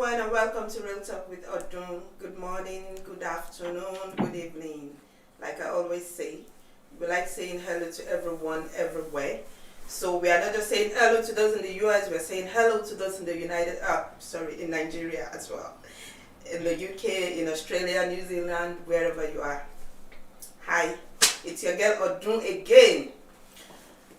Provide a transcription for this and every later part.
everyone, and welcome to Real Talk with Odun. Good morning, good afternoon, good evening. Like I always say, we like saying hello to everyone, everywhere. So we are not just saying hello to those in the US, we're saying hello to those in the in Nigeria as well. In the UK, in Australia, New Zealand, wherever you are. Hi, it's your girl Odun again.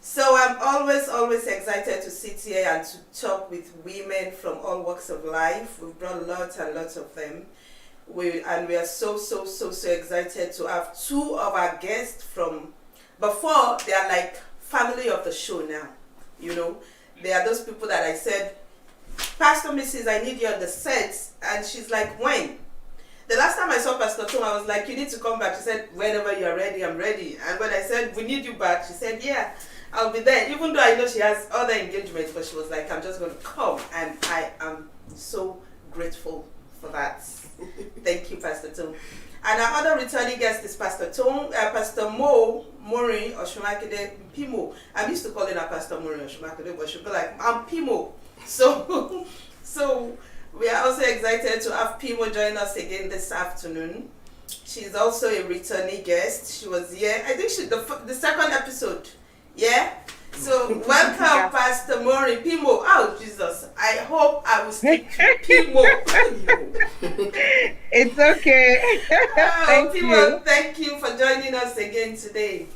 So I'm always excited to sit here and to talk with women from all walks of life. We've brought lots and lots of them. We are so excited to have two of our guests from before. They are like family of the show now. You know, they are those people that I said, Pastor Mrs., I need you on the set. And she's like, when? The last time I saw Pastor Tom, I was like, you need to come back. She said, whenever you're ready, I'm ready. And when I said, we need you back, she said, yeah, I'll be there. Even though I know she has other engagements, but she was like, I'm just going to come. And I am so grateful for that. Thank you, Pastor Tom. And our other returning guest is Pastor Tom, Pastor Mori Oshumakide Pimo. I'm used to calling her Pastor Mori Oshumakide, but she'll be like, I'm Pimo. So we are also excited to have Pimo join us again this afternoon. She's also a returning guest. She was here, I think the second episode. Yeah? So welcome, Pastor Mori Pimo. Oh, Jesus. I hope I will stick to Pimo. It's okay. Thank Pimo, you. thank you for joining us again today.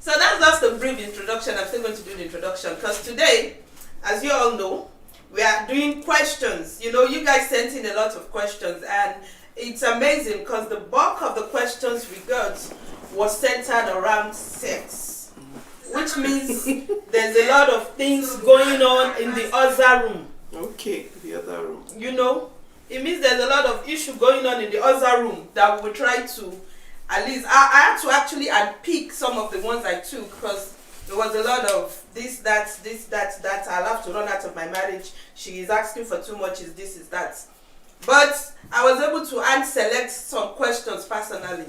So that's just a brief introduction. I'm still going to do the introduction because today, as you all know, we are doing questions. You know, you guys sent in a lot of questions, and it's amazing because the bulk of the questions we got was centered around sex. Which means there's a lot of things going on in the other room. Okay, the other room. You know, it means there's a lot of issue going on in the other room that we will try to, at least, I had to actually unpick some of the ones I took because there was a lot of this, that. I'll have to run out of my marriage. She is asking for too much, is this, is that. But I was able to select some questions personally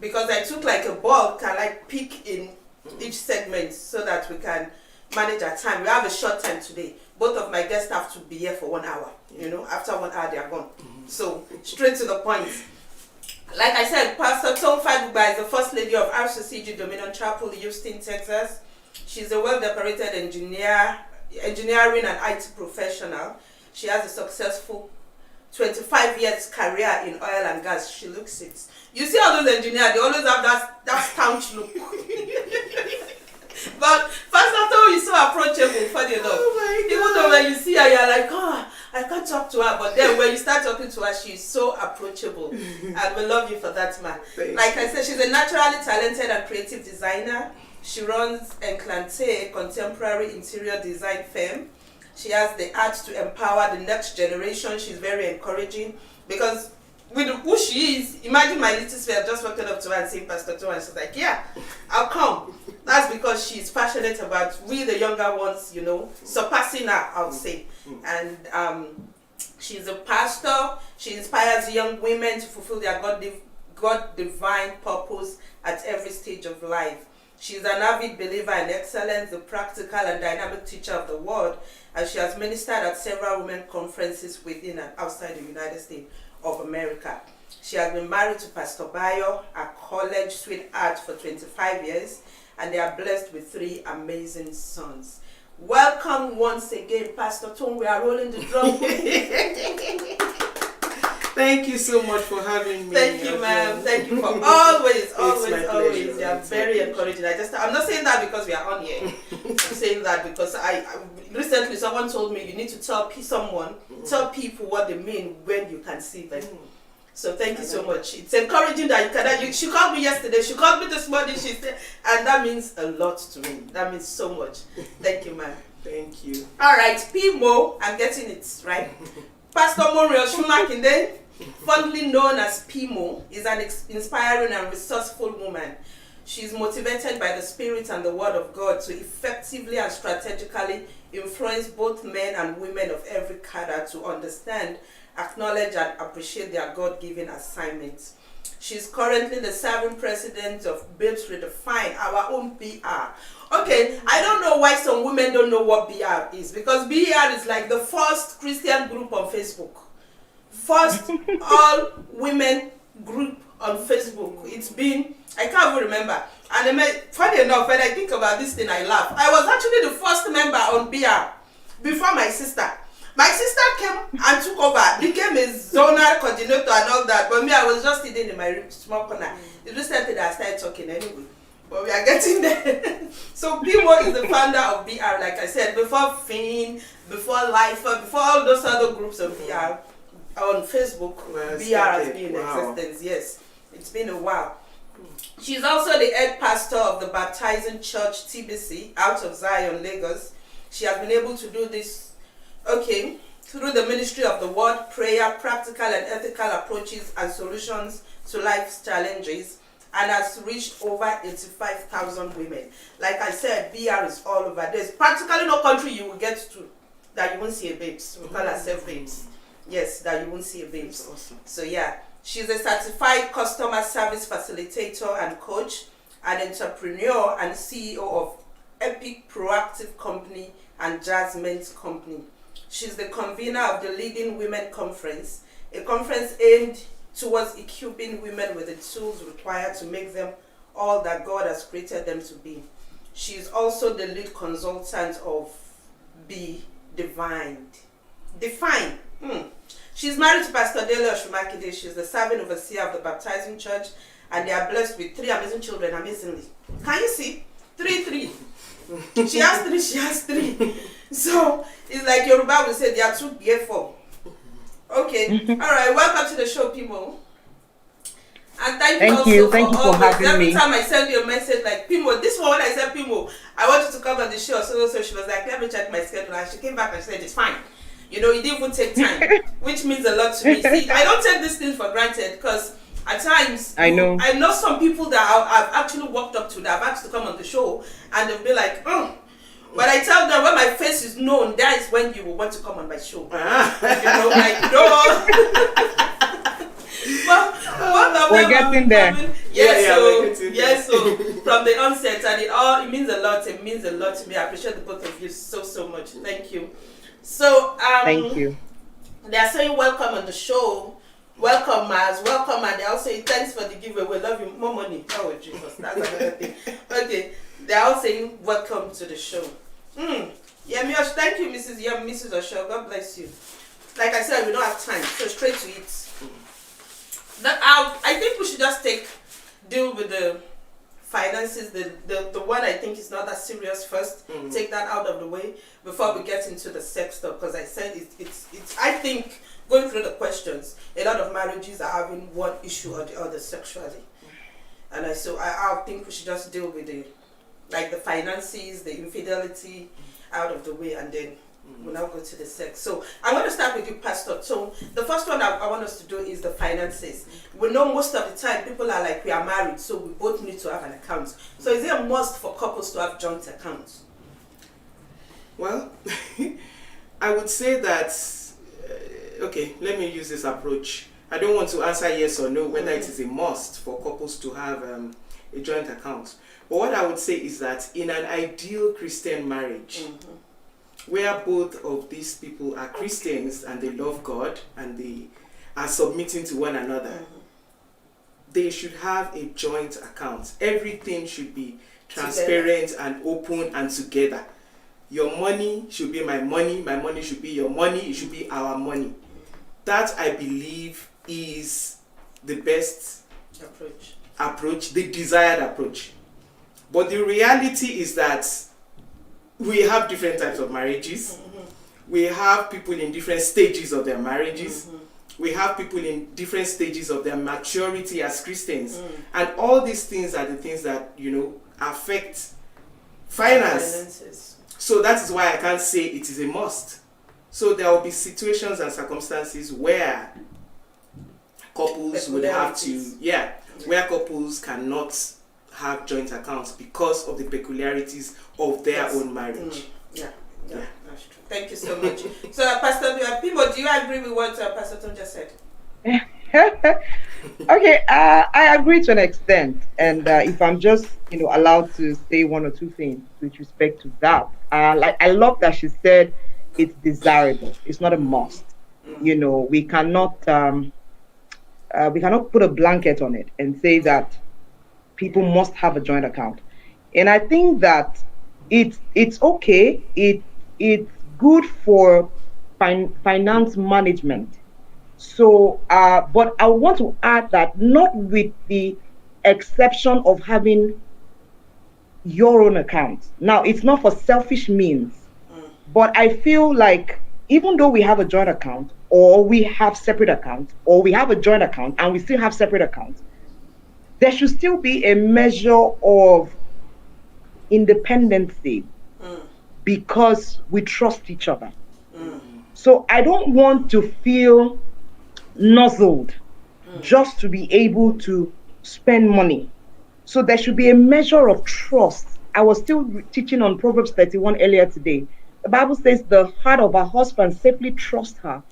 because I took like a bulk and like pick in each segment so that we can manage our time. We have a short time today. Both of my guests have to be here for 1 hour. You know, after 1 hour they are gone. So straight to the point. Like I said, Pastor Tom Faguba is the First Lady of RCCG Dominion Chapel, Houston, Texas. She's a well-decorated engineering and IT professional. She has a successful 25 years career in oil and gas. She looks it. You see all those engineers, they always have that staunch look. But Pastor Tom is so approachable, funny enough. Oh Even though when you see her, you're like, oh, I can't talk to her. But then when you start talking to her, she's so approachable. And we love you for that, man. Like I said, she's a naturally talented and creative designer. She runs Enclante, a contemporary interior design firm. She has the art to empower the next generation. She's very encouraging because with who she is, imagine my little sister just walking up to her and saying, Pastor Tom, and she's like, yeah, I'll come. That's because she's passionate about we, the younger ones, you know, surpassing her, I would say. And she's a pastor. She inspires young women to fulfill their God-divine purpose at every stage of life. She's an avid believer in excellence, a practical and dynamic teacher of the word, and she has ministered at several women conferences within and outside the United States of America. She has been married to Pastor Bayo, a college sweetheart, for 25 years, and they are blessed with 3 amazing sons. Welcome once again, Pastor Tom. We are rolling the drum. Thank you so much for having me. Thank you, ma'am. Thank you for always. You are very encouraging. I'm not saying that because we are on here. I'm saying that because I recently someone told me you need to tell people what they mean when you can see them. So thank you so much. It's encouraging that you can. She called me yesterday. She called me this morning. She said, and that means a lot to me. That means so much. Thank you, ma'am. Thank you. All right, Pimo. I'm getting it right. Pastor Mori Oshumakinde, fondly known as Pimo, is an inspiring and resourceful woman. She is motivated by the Spirit and the Word of God to effectively and strategically influence both men and women of every cadre to understand, acknowledge, and appreciate their God-given assignments. She is currently the serving president of Babes Redefine, our own PR. Okay, I don't know why some women don't know what BR is, because BR is like the first Christian group on Facebook. First all women group on Facebook. It's been, I can't even remember. And funny enough, when I think about this thing, I laugh. I was actually the first member on BR before my sister. My sister came and took over, became a zonal coordinator and all that. But me, I was just sitting in my small corner. It's recently that I started talking anyway. But we are getting there. So Pimo is the founder of BR, like I said, before Finn, before Life, before all those other groups of BR on Facebook. BR has been in existence, yes. It's been a while. She's also the head pastor of the Baptizing Church TBC out of Zion, Lagos. She has been able to do this, through the ministry of the word, prayer, practical and ethical approaches and solutions to life's challenges, and has reached over 85,000 women. Like I said, BR is all over. There's practically no country you will get to that you won't see a babes. We call ourselves babes. Yes, that you won't see a babes. Awesome. So yeah, she's a certified customer service facilitator and coach, an entrepreneur and CEO of Epic Proactive Company and Jasmine Company. She's the convener of the Leading Women Conference, a conference aimed towards equipping women with the tools required to make them all that God has created them to be. She is also the lead consultant of Be Defined. She's married to Pastor Dele Oshumakide. She's the serving overseer of the Baptizing Church, and they are blessed with 3 amazing children, amazingly. Can you see? 3. She has 3. So, it's like Yoruba will say, they are 2, get 4. Okay. All right. Welcome to the show, people. And thank you for having me. Every time I send you a message like, Pimo, this one when I said, Pimo, I want you to come on the show. So she was like, let me check my schedule. And she came back and said, it's fine. You know, it didn't even take time, which means a lot to me. See, I don't take this thing for granted, because at times, I know some people that I've actually walked up to that I've asked to come on the show, and they'll be like, oh. But I tell them, when my face is known, that is when you will want to come on my show. You know, like, no. But we're getting there. Yes, so from the onset, and it means a lot. It means a lot to me. I appreciate the both of you so much. Thank you. So thank you. They are saying welcome on the show. Welcome, Maz. Welcome, and they all say thanks for the giveaway. Love you. More money. Oh, Jesus. That's another thing. Okay. They are all saying welcome to the show. Yeah, Miosh, thank you, Mrs. Osho. God bless you. Like I said, we don't have time, so straight to it. I think we should just deal with the finances, the one I think is not that serious first. Take that out of the way before we get into the sex stuff, because I said it's I think going through the questions, a lot of marriages are having one issue or the other sexually, and I think we should just deal with the finances, the infidelity out of the way, and then we'll now go to the sex. So I want to start with you, Pastor. So the first one I want us to do is the finances. We know most of the time people are like, we are married, so we both need to have an account. So is it a must for couples to have joint accounts? Well, I would say that, okay, let me use this approach. I don't want to answer yes or no whether it is a must for couples to have a joint account. But what I would say is that in an ideal Christian marriage, where both of these people are Christians and they love God and they are submitting to one another, they should have a joint account. Everything should be transparent and open and together. Your money should be my money should be your money, it should be our money. That, I believe, is the best approach, the desired approach. But the reality is that we have different types of marriages. We have people in different stages of their marriages. We have people in different stages of their maturity as Christians. And all these things are the things that, affect finances. So that is why I can't say it is a must. So there will be situations and circumstances where couples would have to, where couples cannot have joint accounts because of the peculiarities of their own marriage. Yeah, that's true. Thank you so much. So, Pastor Pimo, do you agree with what Pastor Tom just said? Okay, I agree to an extent, and if I'm just allowed to say one or two things with respect to that, like I love that she said it's desirable, it's not a must. We cannot put a blanket on it and say Yeah. that people must have a joint account, and I think that it's okay. It's good for finance management. So, but I want to add that not with the exception of having your own account. Now, it's not for selfish means, Mm. but I feel like even though we have a joint account, or we have separate accounts, or we have a joint account and we still have separate accounts, there should still be a measure of independency Mm. because we trust each other. Mm. So I don't want to feel nuzzled Mm. just to be able to spend money. So there should be a measure of trust. I was still teaching on Proverbs 31 earlier today. The Bible says the heart of her husband safely trusts her.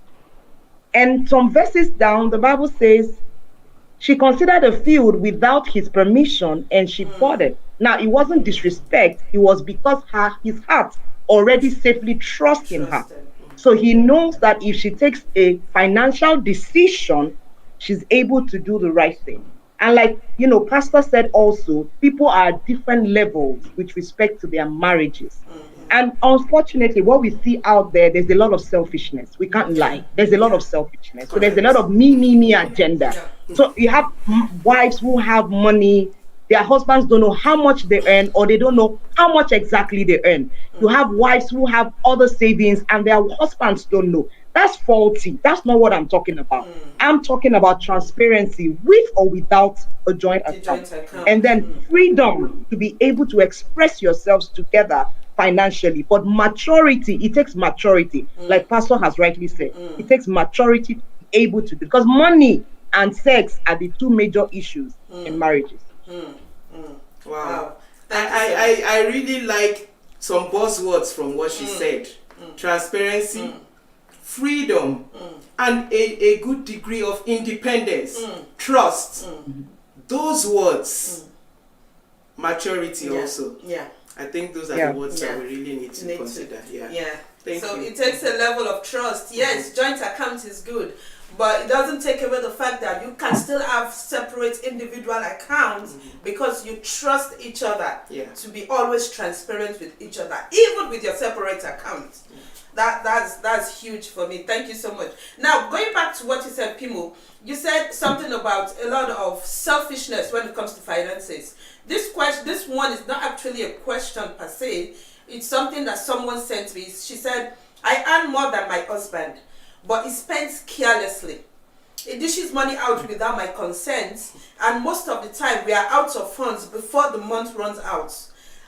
And some verses down, the Bible says she considered a field without his permission and she bought Mm. it. Now, it wasn't disrespect, it was because his heart already safely trusts in her. Trusted. So he knows that if she takes a financial decision, she's able to do the right thing. And like, Pastor said also, people are at different levels with respect to their marriages. Mm. And unfortunately, what we see out there, there's a lot of selfishness. We can't Yeah. lie. There's a lot Yeah. of selfishness. So there's a lot Correct. of me agenda. Yeah. So you have wives who have money, their husbands don't know how much they earn, or they don't know how much exactly they earn. You have wives who have other savings and their husbands don't know. That's faulty. That's not what I'm talking about. I'm talking about transparency with or without a joint The account. joint account. And then freedom to be able to express yourselves together financially. But maturity, it takes maturity, like Pastor has rightly said. It takes maturity to be able to do, because money and sex are the two major issues in marriages. Mm. Mm. Wow. Wow. Thank you so much. I really like some buzzwords from what she said. Transparency, freedom, and a good degree of independence, trust. Those words, maturity Yeah. also. Yeah. I think those are Yeah. the words Yeah. that we really need to consider. Yeah. Yeah. Thank So you. it takes a level of trust. Yes, joint account is good, but it doesn't take away the fact that you can still have separate individual accounts because you trust each other Yeah. to be always transparent with each other, even with your separate accounts. That's huge for me. Thank you so much. Now going back to what you said, Pimo, you said something about a lot of selfishness when it comes to finances. This one is not actually a question per se. It's something that someone sent me. She said, I earn more than my husband, but he spends carelessly. He dishes money out without my consent, and most of the time we are out of funds before the month runs out.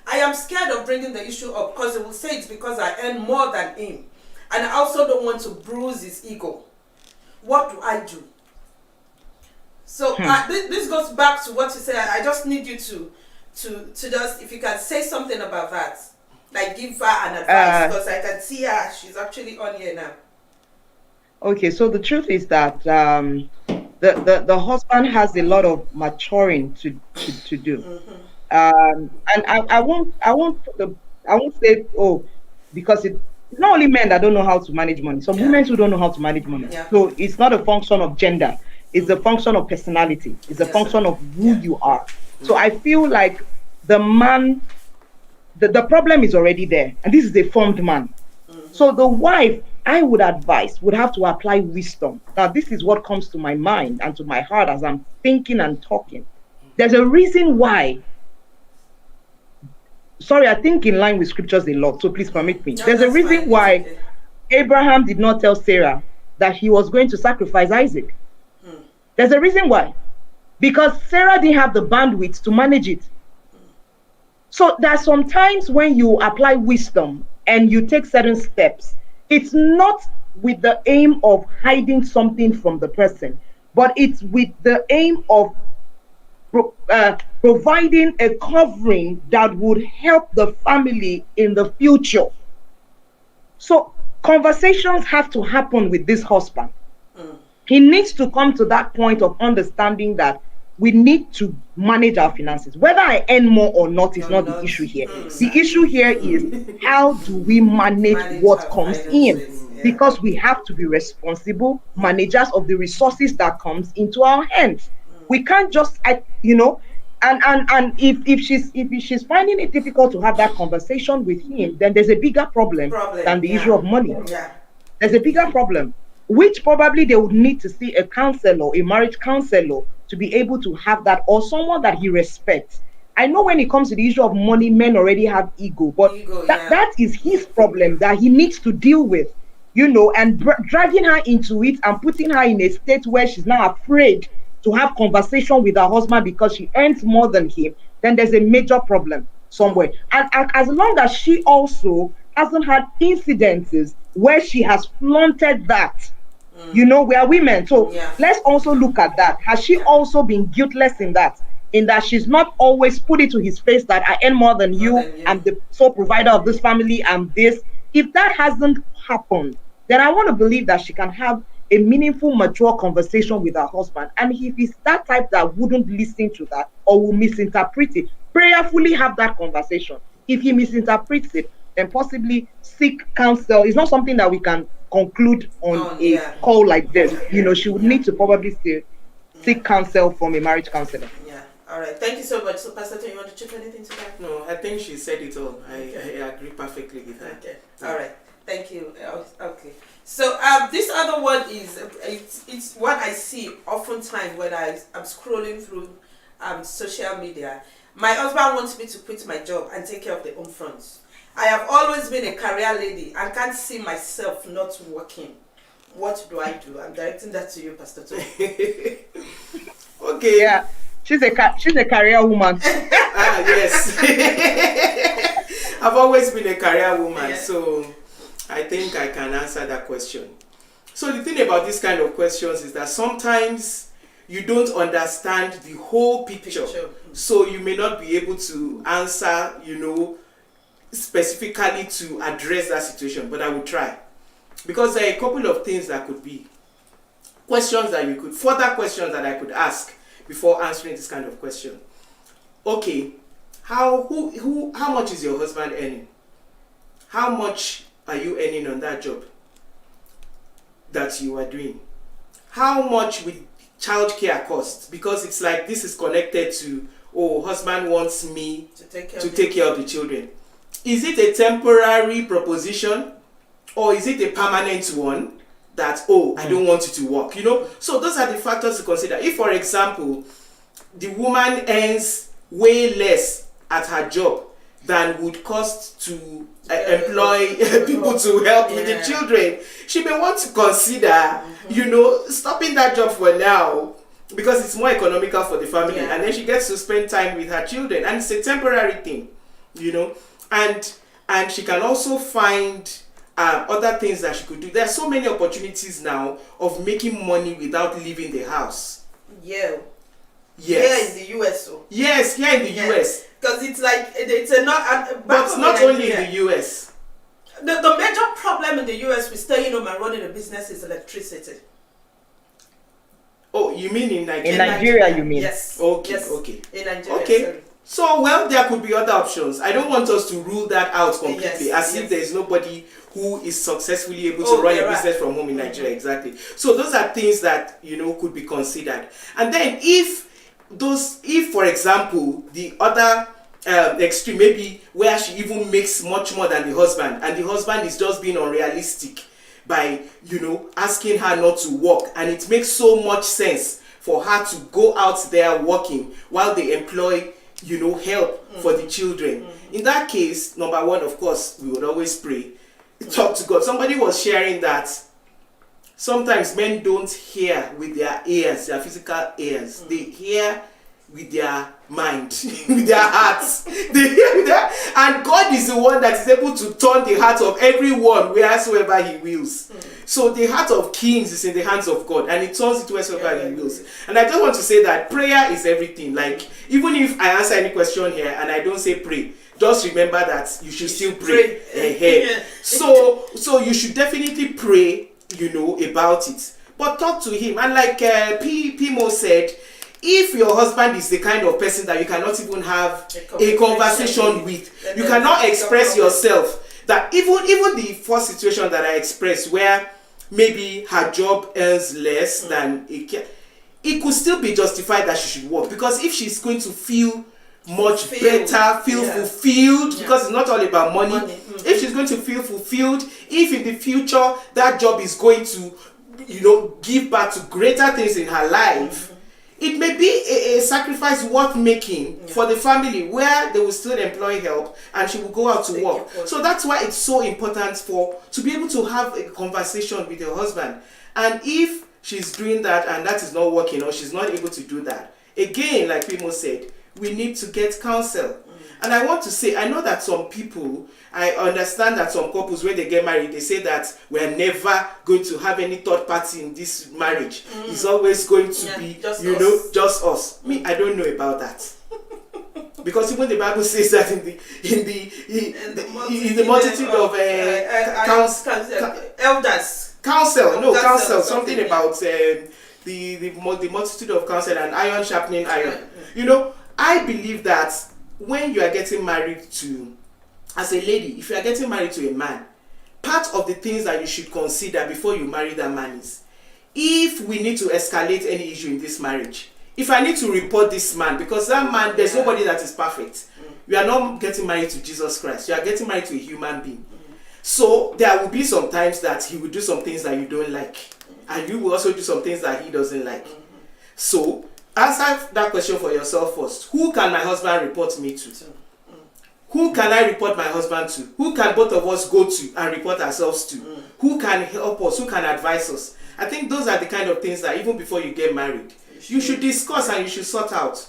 I am scared of bringing the issue up because they will say it's because I earn more than him, and I also don't want to bruise his ego. What do I do? So this goes back to what you said. I just need you to just, if you can say something about that, like give her an advice, because I can see her. She's actually on here now. Okay, so the truth is that the husband has a lot of maturing to do. And I won't say, oh, because it's not only men that don't know how to manage money. Some Yeah. women who don't know how to manage money. Yeah. So it's not a function of gender. It's a function of personality. It's a Yes, function sir. of who you are. So I feel like the man, the problem is already there, and this is a formed man. So the wife, I would advise, would have to apply wisdom. Now, this is what comes to my mind and to my heart as I'm thinking and talking. There's a reason why. Sorry, I think in line with scriptures a lot, so please permit me. No, There's a that's reason fine. why It's okay. Abraham did not tell Sarah that he was going to sacrifice Isaac. There's a reason why. Because Sarah didn't have the bandwidth to manage it. So there are some times when you apply wisdom and you take certain steps, it's not with the aim of hiding something from the person, but it's with the aim of providing a covering that would help the family in the future. So conversations have to happen with this husband. He needs to come to that point of understanding that we need to manage our finances. Whether I earn more or not is not the issue here. The issue here is how do we manage what comes in? Because we have to be responsible managers of the resources that comes into our hands. We can't just, and if she's finding it difficult to have that conversation with him, then there's a bigger problem than the issue of money. Yeah. There's a bigger problem, which probably they would need to see a counselor, a marriage counselor, to be able to have that, or someone that he respects. I know when it comes to the issue of money, men already have ego, but that is his problem that he needs to deal with, and dragging her into it and putting her in a state where she's now afraid to have conversation with her husband because she earns more than him, then there's a major problem somewhere. And as long as she also hasn't had incidences where she has flaunted that, we are women, so let's also look at that. Has she also been guiltless in that she's not always put it to his face that I earn more than you, I'm the sole provider of this family, and this? If that hasn't happened, then I want to believe that she can have a meaningful, mature conversation with her husband. And if he's that type that wouldn't listen to that or will misinterpret it, prayerfully have that conversation. If he misinterprets it, then possibly seek counsel. It's not something that we can conclude on a call like this. She would need to probably seek counsel from a marriage counselor. Yeah. All right. Thank you so much. So, Pastor, do you want to chip anything to that? No, I think she said it all. I agree perfectly with her. Okay. All right. Thank you. Okay. So this other one is it's what I see oftentimes when I'm scrolling through social media. My husband wants me to quit my job and take care of the home front. I have always been a career lady and can't see myself not working. What do I do? I'm directing that to you, Pastor Tony. Okay. Yeah, she's a career woman. Yes. I've always been a career woman, so I think I can answer that question. So the thing about this kind of questions is that sometimes you don't understand the whole picture. So you may not be able to answer, specifically to address that situation, but I will try. Because there are a couple of things that could be further questions that I could ask before answering this kind of question. Okay, how much is your husband earning? How much are you earning on that job that you are doing? How much will childcare cost? Because it's like this is connected to, husband wants me to take care of the children. Is it a temporary proposition or is it a permanent one that, I don't want you to work? So those are the factors to consider. If, for example, the woman earns way less at her job than would cost to employ people to help with the children, she may want to consider, stopping that job for now because it's more economical for the family, and then she gets to spend time with her children, and it's a temporary thing, and she can also find other things that she could do. There are so many opportunities now of making money without leaving the house. Yeah. Yes. Here in the US. So. Yes, here in the US. Because it's like, it's a not... But not only in the US. The major problem in the US with staying home and running a business is electricity. Oh, you mean in Nigeria? In Nigeria, you mean? Yes. Okay, yes. okay. In Nigeria, okay. Sorry. So, well, there could be other options. I don't want us to rule that out completely, as if there is nobody who is successfully able to run a business from home in Nigeria. Exactly. So those are things that, could be considered. And then if, for example, the other extreme, maybe where she even makes much more than the husband, and the husband is just being unrealistic by, asking her not to work, and it makes so much sense for her to go out there working while they employ help for the children. In that case, number one, of course, we would always pray, talk to God. Somebody was sharing that sometimes men don't hear with their ears, their physical ears. They hear with their mind, with their hearts. They hear with their, and God is the one that is able to turn the heart of everyone wheresoever He wills. So the heart of kings is in the hands of God, and He turns it wheresoever He wills. And I just want to say that prayer is everything. Like, even if I answer any question here and I don't say pray, just remember that you should still pray. So you should definitely pray, about it. but talk to him. And like Pimo said, if your husband is the kind of person that you cannot even have a conversation with, you cannot express yourself, that even the first situation that I expressed, where maybe her job earns less than it could still be justified that she should work, because if she's going to feel much better, feel fulfilled, because it's not all about money. If she's going to feel fulfilled, if in the future that job is going to, give back to greater things in her life, it may be a sacrifice worth making for the family, where they will still employ help and she will go out to work. So that's why it's so important to be able to have a conversation with your husband. And if she's doing that and that is not working, or she's not able to do that, again, like Pimo said, we need to get counsel. And I want to say, I know that some people, I understand that some couples, when they get married, they say that we're never going to have any third party in this marriage. It's always going to be, just us. Me, I don't know about that. Because even the Bible says that in the multitude of elders. Counsel, something about the multitude of counsel and iron sharpening iron. I believe that when you are getting married to, as a lady, if you are getting married to a man, part of the things that you should consider before you marry that man is, if we need to escalate any issue in this marriage, if I need to report this man, because that man, there's nobody that is perfect. You are not getting married to Jesus Christ. You are getting married to a human being. So there will be some times that he will do some things that you don't like, and you will also do some things that he doesn't like. So answer that question for yourself first. Who can my husband report me to? Who can I report my husband to? Who can both of us go to and report ourselves to? Who can help us? Who can advise us? I think those are the kind of things that even before you get married, you should discuss and you should sort out.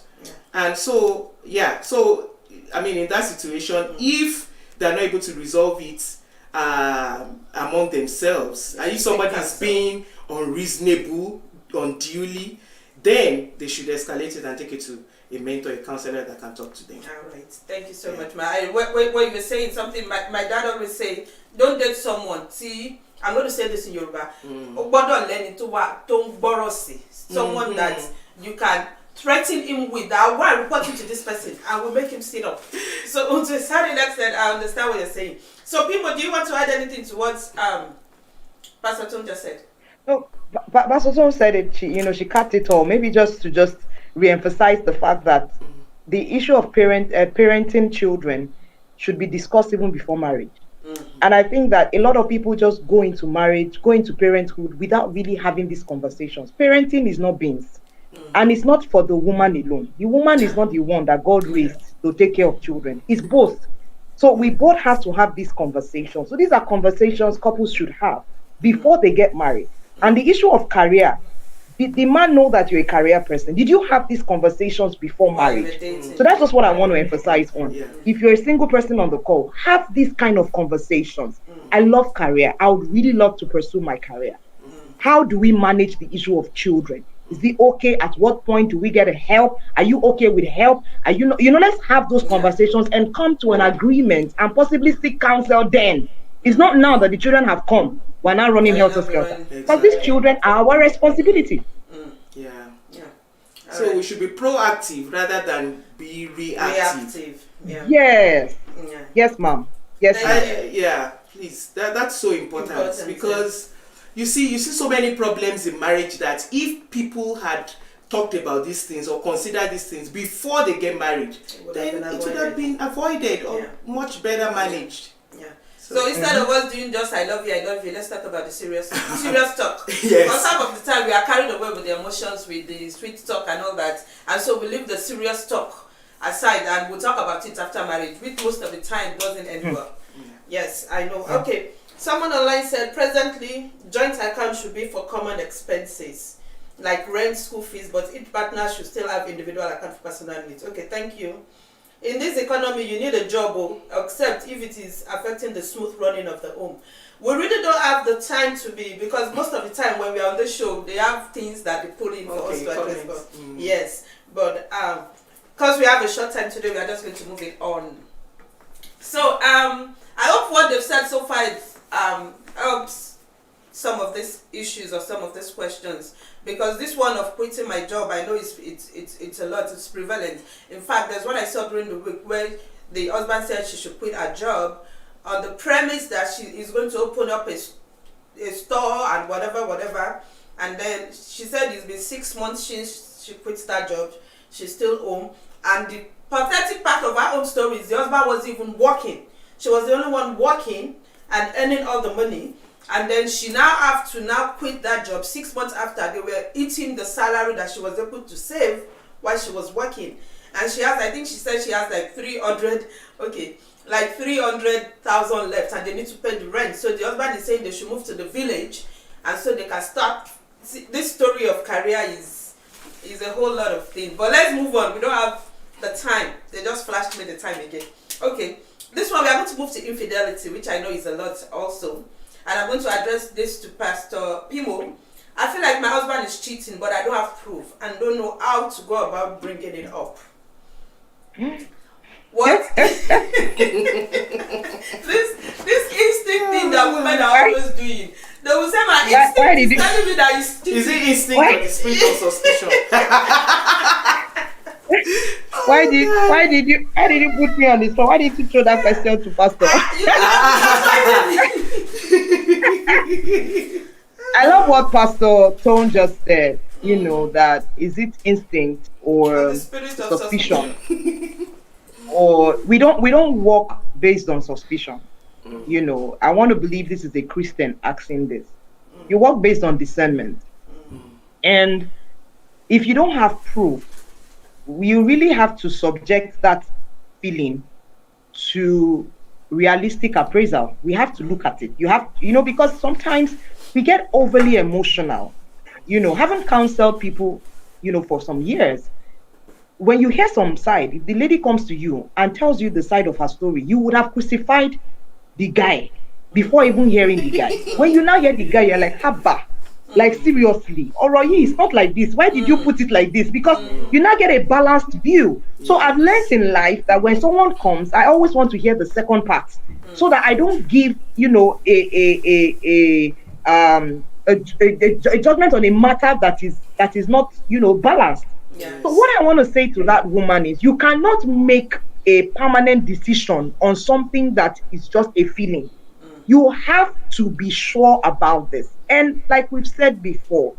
And so, I mean, in that situation, if they're not able to resolve it among themselves, and if somebody is being unreasonable, unduly, then they should escalate it and take it to a mentor, a counselor that can talk to them. All right. Thank you so much, Ma. When you were saying something, my dad always say, don't date someone. See, I'm going to say this in Yoruba. Someone that you can threaten him with, that I want to report you to this person, and will make him sit up. So to a certain extent, I understand what you're saying. So people, do you want to add anything to what Pastor Tom just said? No, Pastor Tom said it. She cut it all. Maybe just to re-emphasize the fact that the issue of parenting children should be discussed even before marriage. And I think that a lot of people just go into marriage, go into parenthood without really having these conversations. Parenting is not beans. And it's not for the woman alone. The woman is not the one that God raised to take care of children. It's both. So we both have to have these conversations. So these are conversations couples should have before they get married. And the issue of career, did the man know that you're a career person? Did you have these conversations before marriage? So that's just what I want to emphasize on. If you're a single person on the call, have these kind of conversations. I love career. I would really love to pursue my career. How do we manage the issue of children? Is it okay? At what point do we get help? Are you okay with help? Are let's have those conversations and come to an agreement and possibly seek counsel then. It's not now that the children have come. We're now running helter skelter. Because these children are our responsibility. So we should be proactive rather than be reactive. Yes. Yes, ma'am. Yes, ma'am. Please. That's so important because you see so many problems in marriage that if people had talked about these things or considered these things before they get married, then it would have been avoided or much better managed. So instead of us doing just I love you, let's talk about the serious talk. Because some of the time we are carried away with the emotions, with the sweet talk and all that. And so we leave the serious talk aside and we'll talk about it after marriage, which most of the time doesn't end well. Yes, I know. Okay. Someone online said, presently, joint account should be for common expenses, like rent, school fees, but each partner should still have individual account for personal needs. Okay, thank you. In this economy, you need a job, except if it is affecting the smooth running of the home. We really don't have the time to be, because most of the time when we are on the show, they have things that they put in for us to address. Yes, but because we have a short time today, we are just going to move it on. So I hope what they've said so far helps some of these issues or some of these questions, because this one of quitting my job, I know it's a lot, it's prevalent. In fact, there's one I saw during the week where the husband said she should quit her job on the premise that she is going to open up a store and whatever, and then she said it's been 6 months since she quit that job. She's still home, and the pathetic part of her own story is the husband wasn't even working. She was the only one working and earning all the money, and then she now have to now quit that job 6 months after they were eating the salary that she was able to save while she was working. And she has, I think she said she has like 300,000 left, and they need to pay the rent. So the husband is saying they should move to the village, and so they can start. See, this story of career is a whole lot of things. But let's move on. We don't have the time. They just flashed me the time again. Okay, this one we are going to move to infidelity, which I know is a lot also, and I'm going to address this to Pastor Pimo. I feel like my husband is cheating, but I don't have proof and don't know how to go about bringing it up. What? this instinct thing that women are always doing. They will say my instinct is telling me that it's cheating. Is it instinct or the spirit of suspicion? Why did you put me on this one? Why did you throw that question to Pastor? I love what Pastor Tone just said. You know, that is it instinct or suspicion? Or we don't work based on suspicion. You know, I want to believe this is a Christian asking this. You work based on discernment. And if you don't have proof, you really have to subject that feeling to realistic appraisal. We have to look at it. You have, because sometimes we get overly emotional. Haven't counseled people, for some years. When you hear some side, if the lady comes to you and tells you the side of her story, you would have crucified the guy before even hearing the guy. When you now hear the guy, you're like, Haba, like seriously, Oroyi, it's not like this. Why did you put it like this? Because you now get a balanced view. So I've learned in life that when someone comes, I always want to hear the second part, so that I don't give, a judgment on a matter that is not, balanced. Yes. So what I want to say to that woman is, you cannot make a permanent decision on something that is just a feeling. You have to be sure about this. And like we've said before,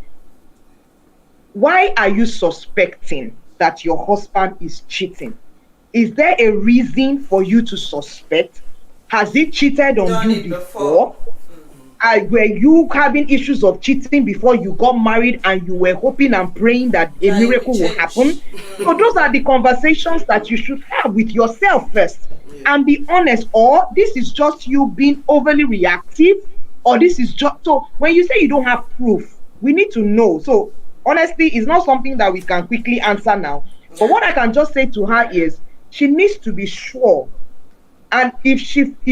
why are you suspecting that your husband is cheating? Is there a reason for you to suspect? Has he cheated on you before? Were you having issues of cheating before you got married and you were hoping and praying that a miracle will happen? So those are the conversations that you should have with yourself first and be honest. Or this is just you being overly reactive, or this is just, so when you say you don't have proof, we need to know. So honestly, it's not something that we can quickly answer now. But what I can just say to her is, she needs to be sure. And if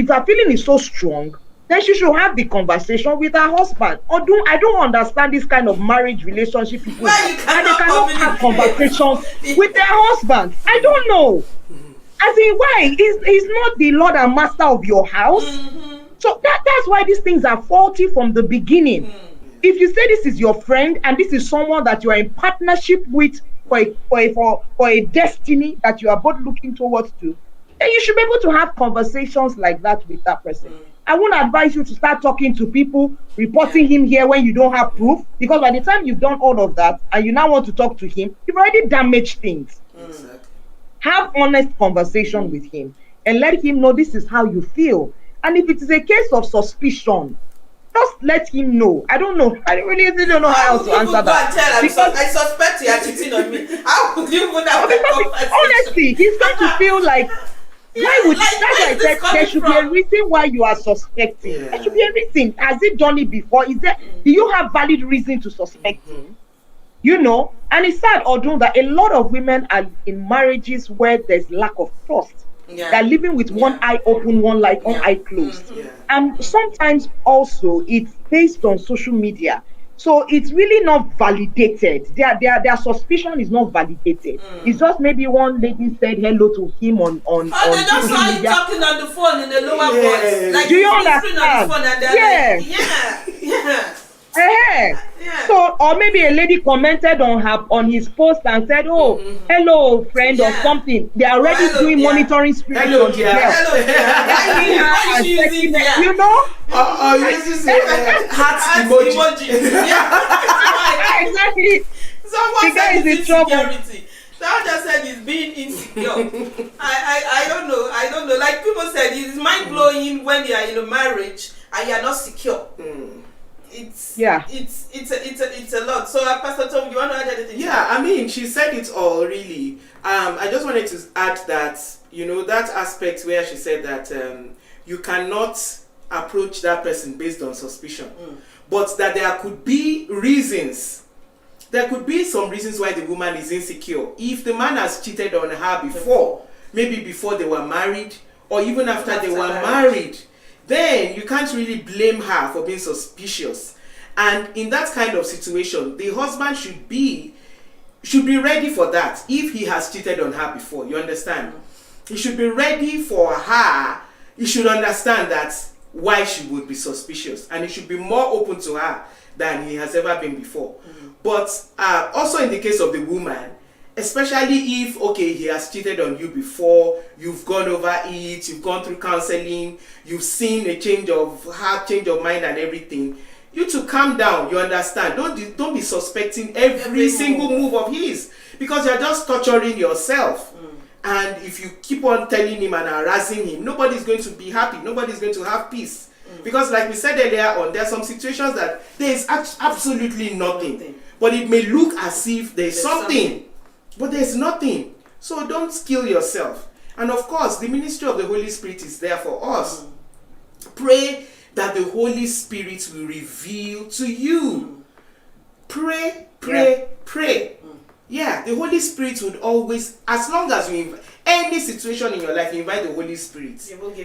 her feeling is so strong, then she should have the conversation with her husband. I don't understand this kind of marriage relationship people have, and they cannot have conversations with their husbands. I don't know. As in, why? He's not the Lord and Master of your house. So that's why these things are faulty from the beginning. If you say this is your friend and this is someone that you are in partnership with for a destiny that you are both looking towards to, then you should be able to have conversations like that with that person. I won't advise you to start talking to people, reporting him here when you don't have proof, because by the time you've done all of that and you now want to talk to him, you've already damaged things. Exactly. Have honest conversation with him and let him know this is how you feel. And if it is a case of suspicion, just let him know. I don't know. I really don't know how else to answer that. I suspect you are cheating on me. How would you put that? Honestly, he's going to feel like, why would that's why I said there should be a reason why you are suspecting. Yeah. There should be a reason. Has he done it before? Do you have valid reason to suspect him? And it's sad, although, that a lot of women are in marriages where there's lack of trust. Yeah. They're living with one eye open, one eye closed. And sometimes also it's based on social media. So it's really not validated. Their suspicion is not validated. It's just maybe one lady said hello to him on they just saw him talking on the phone in a lower voice. Like, do you understand? On the phone and Yeah. So, or maybe a lady commented on his post and said, "Oh, hello, friend," or Yeah. something. They are already Hello, doing dear. monitoring spirits Hello, on the dear. girl. Hello, dear. Why And you using checking it, dear? you know? You just say heart emoji. Yeah. Exactly. Someone The guy said is in it's trouble. insecurity. Someone just said he's being insecure. I don't know. I don't know. Like people said, it's mind blowing when you are in a marriage and you are not secure. It's a lot. So Pastor Tom, you want to add anything? Yeah, I mean, she said it all really. I just wanted to add that, that aspect where she said that you cannot approach that person based on suspicion, but that there could be reasons. There could be some reasons why the woman is insecure. If the man has cheated on her before, maybe before they were married, or even after they were married, then you can't really blame her for being suspicious. And in that kind of situation, the husband should be ready for that. If he has cheated on her before, you understand? He should be ready for her. He should understand that why she would be suspicious, and he should be more open to her than he has ever been before. But also in the case of the woman, especially if, okay, he has cheated on you before, you've gone over it, you've gone through counseling, you've seen a change of heart, change of mind and everything, you to calm down, you understand. Don't be suspecting every single move of his, because you're just torturing yourself. And if you keep on telling him and harassing him, nobody's going to be happy, nobody's going to have peace. Because like we said earlier on, there are some situations that there is absolutely nothing. But it may look as if there's something, but there's nothing. So don't kill yourself. And of course, the ministry of the Holy Spirit is there for us. Pray that the Holy Spirit will reveal to you. Pray. Yeah, the Holy Spirit would always, as long as you invite any situation in your life, you invite the Holy Spirit,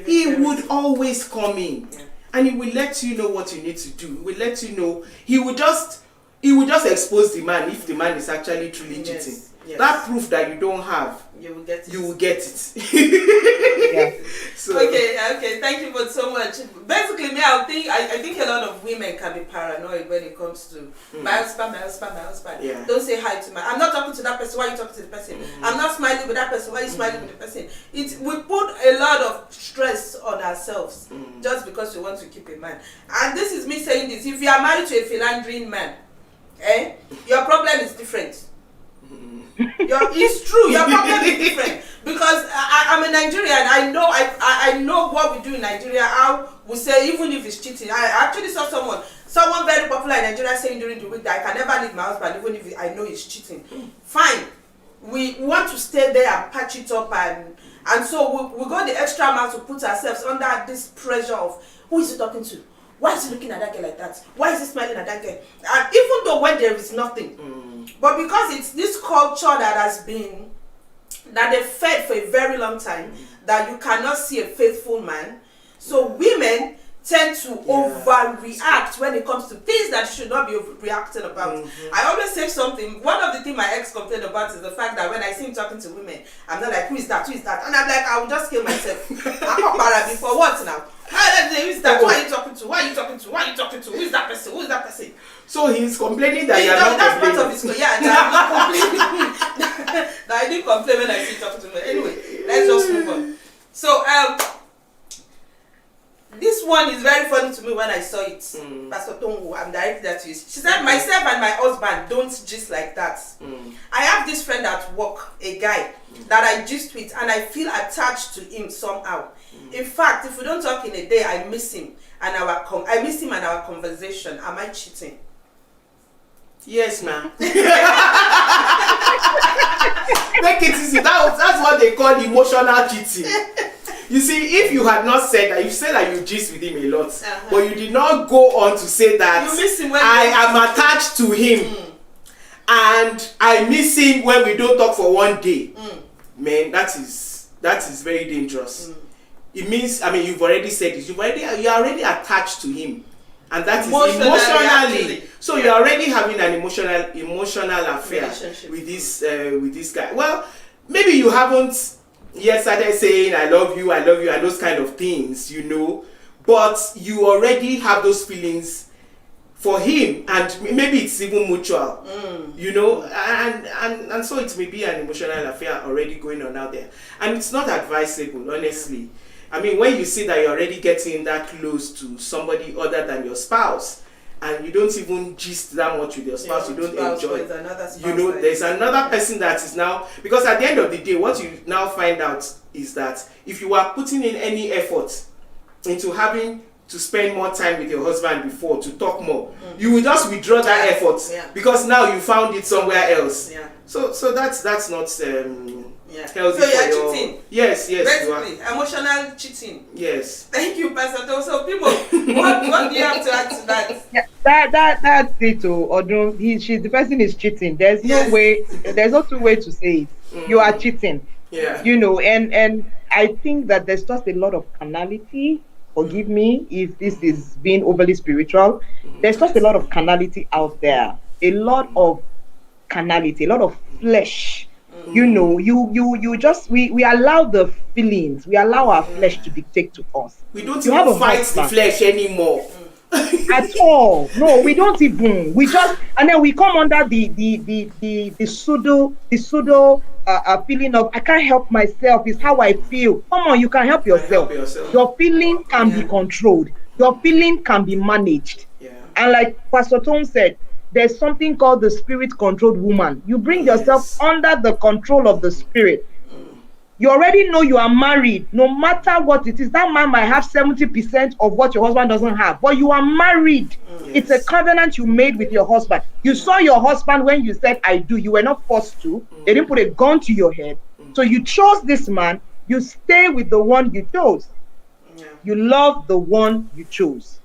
he would always come in. And he will let you know what you need to do. He will let you know. He will just expose the man if the man is actually truly cheating. Yes. That proof that you don't have, you will get it. So, okay. Thank you both so much. Basically, I think a lot of women can be paranoid when it comes to my husband. Yeah. Don't say hi to I'm not talking to that person. Why are you talking to the person? I'm not smiling with that person. Why are you smiling with the person? We put a lot of stress on ourselves just because we want to keep a man. And this is me saying this. If you are married to a philandering man, your problem is different. It's true. Your problem is different because I'm a Nigerian. I know what we do in Nigeria. How we say even if it's cheating. I actually saw someone very popular in Nigeria saying during the week that I can never leave my husband even if I know he's cheating. Fine. We want to stay there and patch it up and so we go the extra mile to put ourselves under this pressure of who is he talking to? Why is he looking at that girl like that? Why is he smiling at that girl? And even though when there is nothing, but because it's this culture that they fed for a very long time, that you cannot see a faithful man, so women tend to overreact when it comes to things that should not be reacting about. I always say something. One of the things my ex complained about is the fact that when I see him talking to women, I'm not like, who is that? And I'm like, I will just kill myself. I can't para before what now? Who is that? Who are you talking to? Who are you talking to? Who is that person? So he's complaining that you're not that's complaining. part of his that I'm not complaining. That I didn't complain when I see talking to me. Anyway, let's just move on. So this one is very funny to me when I saw it. Pastor Tongu, I'm directing that to you. She said, myself and my husband don't gist like that. I have this friend at work, a guy, that I gist with and I feel attached to him somehow. In fact, if we don't talk in a day, I miss him and our conversation. Am I cheating? Yes, ma'am. Make it easy. That's what they call emotional cheating. You see, if you had not said that, you said that you gist with him a lot, but you did not go on to say that you miss him when I am attached to him and I miss him when we don't talk for one day. Man, that is very dangerous. It means, you've already said this. You are already attached to him, and that is emotionally. So you're already having an emotional affair with this guy. Well, maybe you haven't yet started saying I love you, and those kind of things, but you already have those feelings for him, and maybe it's even mutual, you know, and so it may be an emotional affair already going on out there, and it's not advisable, honestly. I mean, when you see that you're already getting that close to somebody other than your spouse, and you don't even gist that much with your spouse, you don't enjoy it. You know, there's another person that is now, because at the end of the day, what you now find out is that if you are putting in any effort into having to spend more time with your husband before, to talk more, you will just withdraw that effort because now you found it somewhere else. So that's not healthy. So you're cheating. Yes, basically emotional cheating. Yes. Thank you, Pastor. So people, what do you have to add to that? Yeah, that's it. Odun, she's the person is cheating. There's no way. There's no two way to say it. You are cheating. Yeah. You know, and I think that there's just a lot of carnality. Forgive me if this is being overly spiritual. There's just a lot of carnality out there. A lot of carnality, a lot of flesh. You know, you just we allow the feelings, we allow our flesh to dictate to us. We don't even fight the flesh anymore. At all. No, we don't even. We just, and then we come under the pseudo feeling of I can't help myself, is how I feel. Come on, you can help yourself. Your feeling can be controlled. Your feeling can be managed. And like Pastor Tom said, there's something called the spirit-controlled woman. You bring yourself under the control of the spirit. You already know you are married, no matter what it is. That man might have 70% of what your husband doesn't have, but you are married. It's a covenant you made with your husband. You saw your husband when you said, I do. You were not forced to. They didn't put a gun to your head. So you chose this man. You stay with the one you chose. You love the one you chose.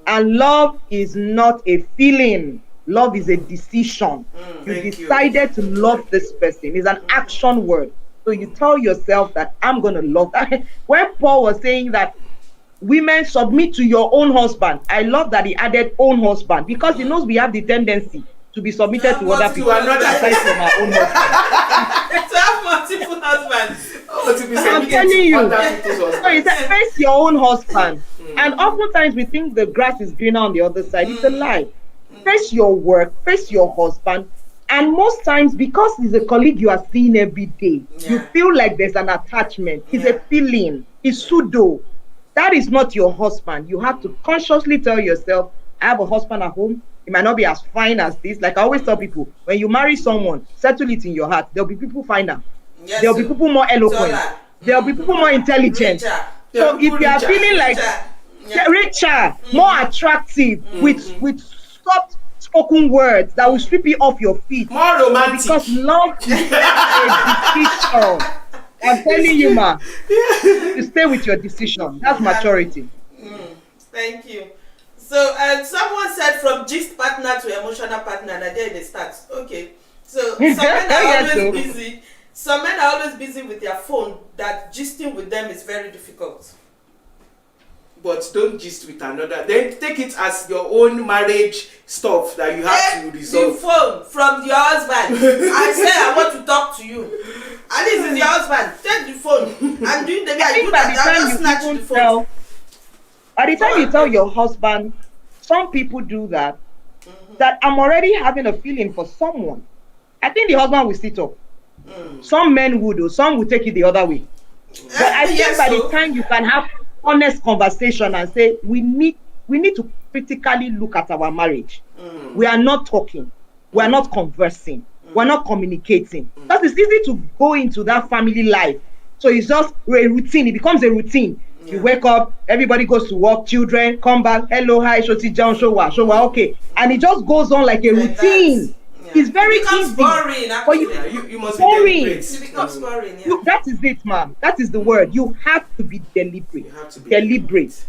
And love is not a feeling. Love is a decision. You decided to love this person. It's an action word. So you tell yourself that I'm going to love that. When Paul was saying that women submit to your own husband, I love that he added own husband, because he knows we have the tendency to be submitted to other people aside from our own husband. To have multiple husbands. I'm telling you. So he said, face your own husband. And oftentimes we think the grass is greener on the other side. It's a lie. Face your work, face your husband. And most times, because he's a colleague you are seeing every day, you feel like there's an attachment. It's a feeling. It's pseudo. That is not your husband. You have to consciously tell yourself, I have a husband at home. It might not be as fine as this. Like I always tell people, when you marry someone, settle it in your heart. There'll be people finer. There'll be people more eloquent. There'll be people more intelligent. So if you are feeling like richer, more attractive, with soft spoken words that will strip you off your feet, more romantic, because love is a decision. I'm telling you, ma, you stay with your decision. That's maturity. Thank you. So someone said from gist partner to emotional partner, and then they start. Okay, so some men are always busy. Some men are always busy with their phone. That gisting with them is very difficult. But don't gist with another. Then take it as your own marriage stuff that you have to resolve. The phone from your husband. I say I want to talk to you. At least it's your husband. Take the phone. I'm doing the I think by the time you by the time you tell your husband, some people do that. That I'm already having a feeling for someone. I think the husband will sit up. Some men would, or some would take it the other way. But I think by the time you can have honest conversation and say we need to critically look at our marriage. We are not talking, we are not conversing, we are not communicating. Because it's easy to go into that family life. So it's just a routine. It becomes a routine. You wake up, everybody goes to work, children come back, hello, hi, shoti John, showa, okay, and it just goes on like a routine. It's very easy. Boring, you must boring. be deliberate. It becomes boring. That is it, ma'am. That is the word. You have to be deliberate. You have to be deliberate.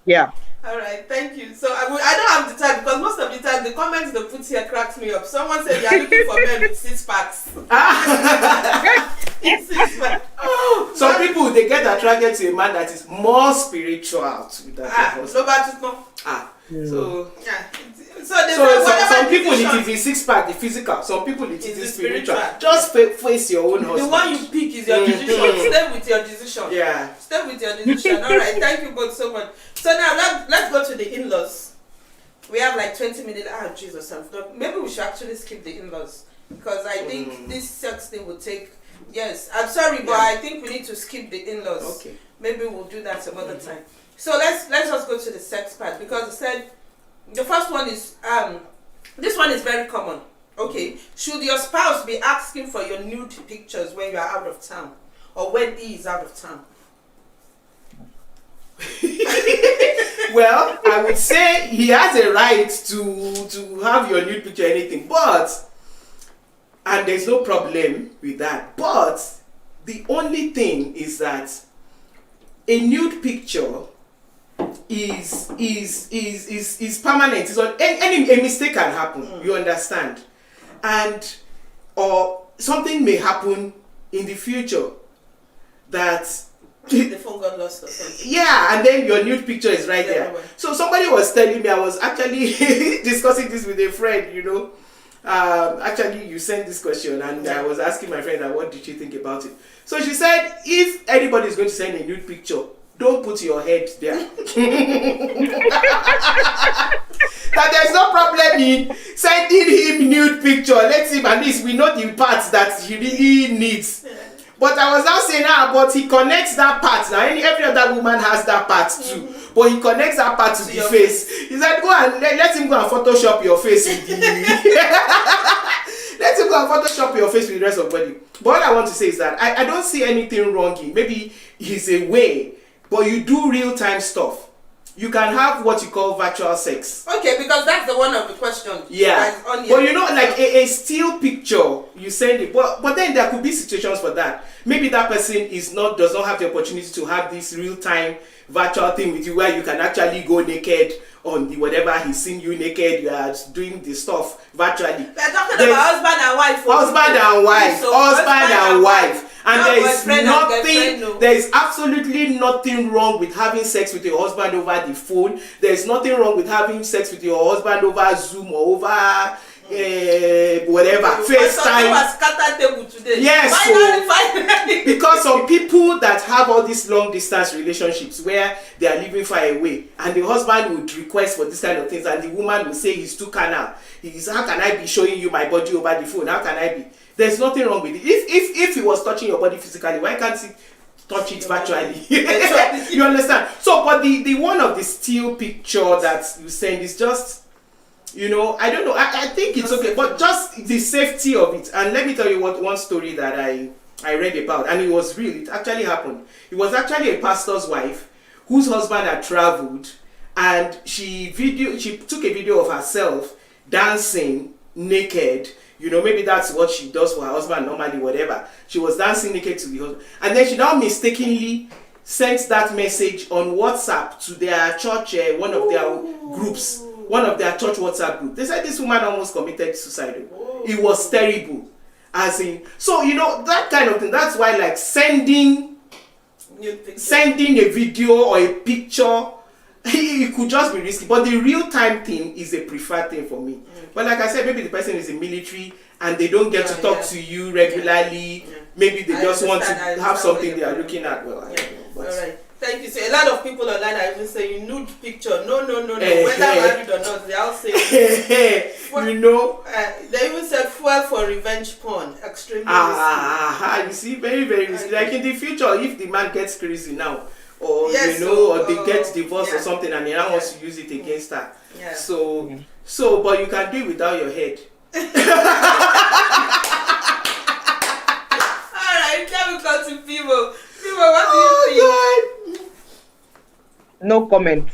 Yeah. All right, thank you. So I don't have the time, because most of the time the comments they put here cracks me up. Someone said they are looking for men with 6 packs. 6 packs. Some people, they get attracted to a man that is more spiritual than their husband. So some people it is 6-pack, the physical. Some people it is the spiritual. Just face your own husband. The one you pick is your decision. Stay with your decision. Yeah. Stay with your decision. All right. Thank you both so much. So now let's go to the in-laws. We have like 20 minutes. Ah, Jesus, maybe we should actually skip the in-laws because I think this sex thing will take. Yes, I'm sorry, but I think we need to skip the in-laws. Okay. Maybe we'll do that some other time. So let's just go to the sex part because it said the first one is this one is very common. Okay, should your spouse be asking for your nude pictures when you are out of town or when he is out of town? Well, I would say he has a right to have your nude picture or anything, and there's no problem with that. But the only thing is that a nude picture is permanent. It's on a mistake can happen. You understand, or something may happen in the future that. The phone got lost or something. Yeah, and then your nude picture is right there. So somebody was telling me, I was actually discussing this with a friend, you know. Actually, you sent this question, and I was asking my friend, what did she think about it? So she said, if anybody is going to send a nude picture, don't put your head there. That there's no problem in sending him nude picture. Let him, at least we know the parts that he really needs. But I was now saying, but he connects that part. Now, every other woman has that part too. But he connects that part to the face. He said, go and let him go and Photoshop your face. Let him go and Photoshop your face with the rest of the body. But what I want to say is that I don't see anything wrong in maybe he's away, but you do real-time stuff. You can have what you call virtual sex. Okay, because that's the one of the questions. Yeah. But you know, like a still picture, you send it. But then there could be situations for that. Maybe that person does not have the opportunity to have this real-time virtual thing with you where you can actually go naked on the whatever he's seeing you naked, you are doing the stuff virtually. We're talking about husband and wife. Husband and wife. And there is absolutely nothing wrong with having sex with your husband over the phone. There is nothing wrong with having sex with your husband over Zoom or over whatever, FaceTime. Yes, finally. Because some people that have all these long distance relationships where they are living far away and the husband would request for this kind of things and the woman will say he's too carnal. How can I be showing you my body over the phone? How can I be? There's nothing wrong with it. If he was touching your body physically, why can't he touch it virtually? You understand? So, but the one of the still picture that you send is just, you know, I don't know. I think it's okay, but just the safety of it. And let me tell you one story that I read about, and it was real. It actually happened. It was actually a pastor's wife whose husband had traveled, and she took a video of herself dancing naked. You know, maybe that's what she does for her husband normally, whatever. She was dancing naked to the husband. And then she now mistakenly sent that message on WhatsApp to their church, one of their groups, one of their church WhatsApp group. They said this woman almost committed suicide. It was terrible. As in, so, you know, that kind of thing. That's why, like, sending a video or a picture, it could just be risky. But the real-time thing is a preferred thing for me. But like I said, maybe the person is in military and they don't get to talk to you regularly. Maybe they just want to have something they are looking at. Well, I don't know. But all right. Thank you. So a lot of people online are even saying nude picture. No. Whether married or not, they all say. You know. They even said fuel for revenge porn. Extremely risky. You see, very, very risky. Like in the future, if the man gets crazy now, or you know, or they get divorced or something, and he now wants to use it against her. Yeah. So, but you can do it without your head. Alright, now we go to people. People, what do you think? God. No comment.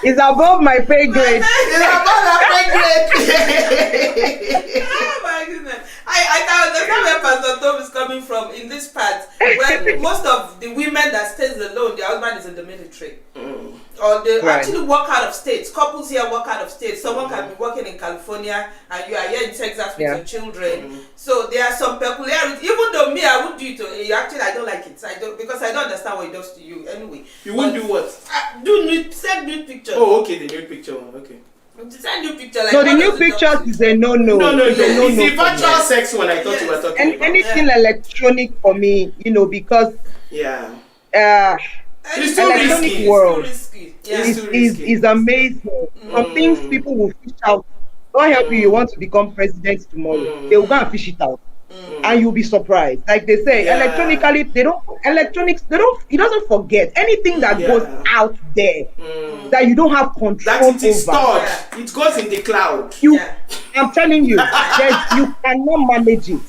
It's above my pay grade. It's above my pay grade. Oh my goodness. I can understand where Pastor Tom is coming from in this part, where most of the women that stays alone, their husband is in the military. Or they actually work out of state. Couples here work out of state. Someone can be working in California and you are here in Texas with your children. So there are some peculiarities. Even though me, I would do it. Actually, I don't like it. Because I don't understand what it does to you. Anyway. You won't do what? Send nude pictures. Oh, okay, the nude picture one. Okay. Send nude picture. Like, no, the nude pictures is a no-no. No. It's the virtual sex one I thought you were talking about. Anything electronic for me, you know, because It's too electronic risky. world It's too risky. Yeah. It's too risky. is amazing. Some things people will fish out. God help you want to become president tomorrow. They will go and fish it out. And you'll be surprised. Like they say, electronically, it doesn't forget anything that goes out there that you don't have control That it is over. stored. It goes in the cloud. I'm telling you, you cannot manage it.